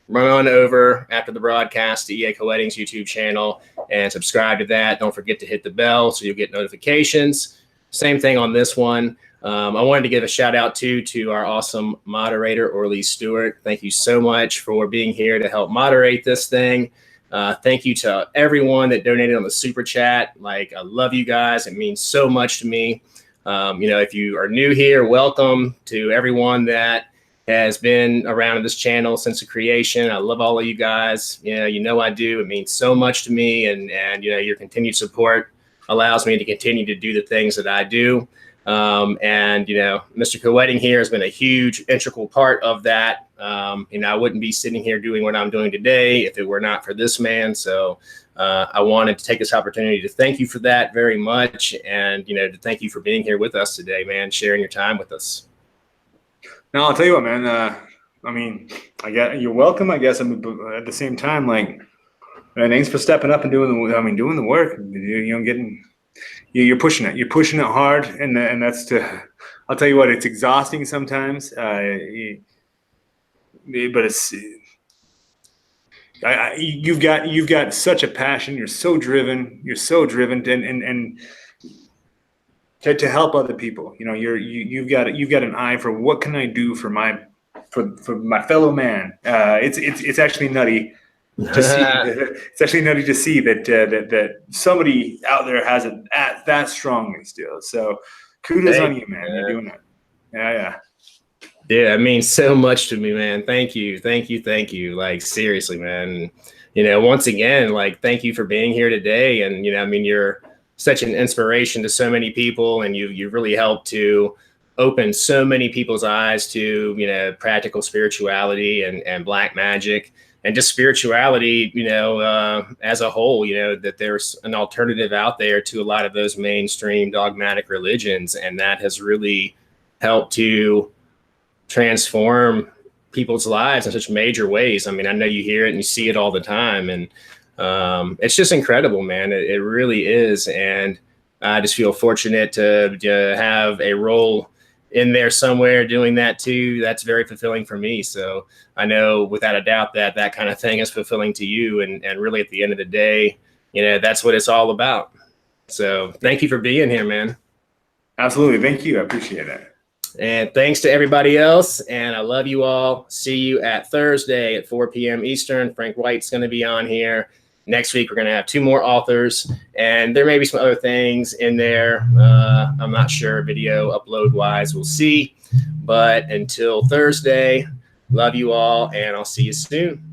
run on over after the broadcast to E.A. Koetting's YouTube channel and subscribe to that. Don't forget to hit the bell so you'll get notifications. Same thing on this one. I wanted to give a shout out to our awesome moderator, Orly Stewart. Thank you so much for being here to help moderate this thing. Thank you to everyone that donated on the super chat. I love you guys. It means so much to me. If you are new here, welcome. To everyone that has been around this channel since the creation. I love all of you guys. You know I do. It means so much to me, and your continued support allows me to continue to do the things that I do. And Mr. Koetting here has been a huge integral part of that. I wouldn't be sitting here doing what I'm doing today if it were not for this man. So I wanted to take this opportunity to thank you for that very much, and to thank you for being here with us today, man, sharing your time with us. No, I'll tell you what, man. I mean, you're welcome, I guess. But at the same time, like, thanks for stepping up and doing the work. You're pushing it. You're pushing it hard, and that's I'll tell you what, it's exhausting sometimes. But it's you've got such a passion. You're so driven. And to help other people. You've got an eye for what can I do for my fellow man. It's actually nutty to see. It's actually nutty to see that somebody out there has it that strongly still. So kudos on you, man. You're doing it. Yeah. Yeah, it means so much to me, man. Thank you. Like, seriously, man. Once again, like, thank you for being here today. And you're such an inspiration to so many people, and you've really helped to open so many people's eyes to practical spirituality and black magic, and just spirituality as a whole. That there's an alternative out there to a lot of those mainstream dogmatic religions, and that has really helped to transform people's lives in such major ways. I mean, I know you hear it and you see it all the time, and it's just incredible, man. It really is. And I just feel fortunate to have a role in there somewhere doing that too. That's very fulfilling for me. So I know without a doubt that kind of thing is fulfilling to you. And really at the end of the day, that's what it's all about. So thank you for being here, man. Absolutely. Thank you. I appreciate it. And thanks to everybody else. And I love you all. See you at Thursday at 4 p.m. Eastern. Frank White's going to be on here. Next week, we're going to have 2 more authors, and there may be some other things in there. I'm not sure, video upload wise, we'll see. But until Thursday, love you all, and I'll see you soon.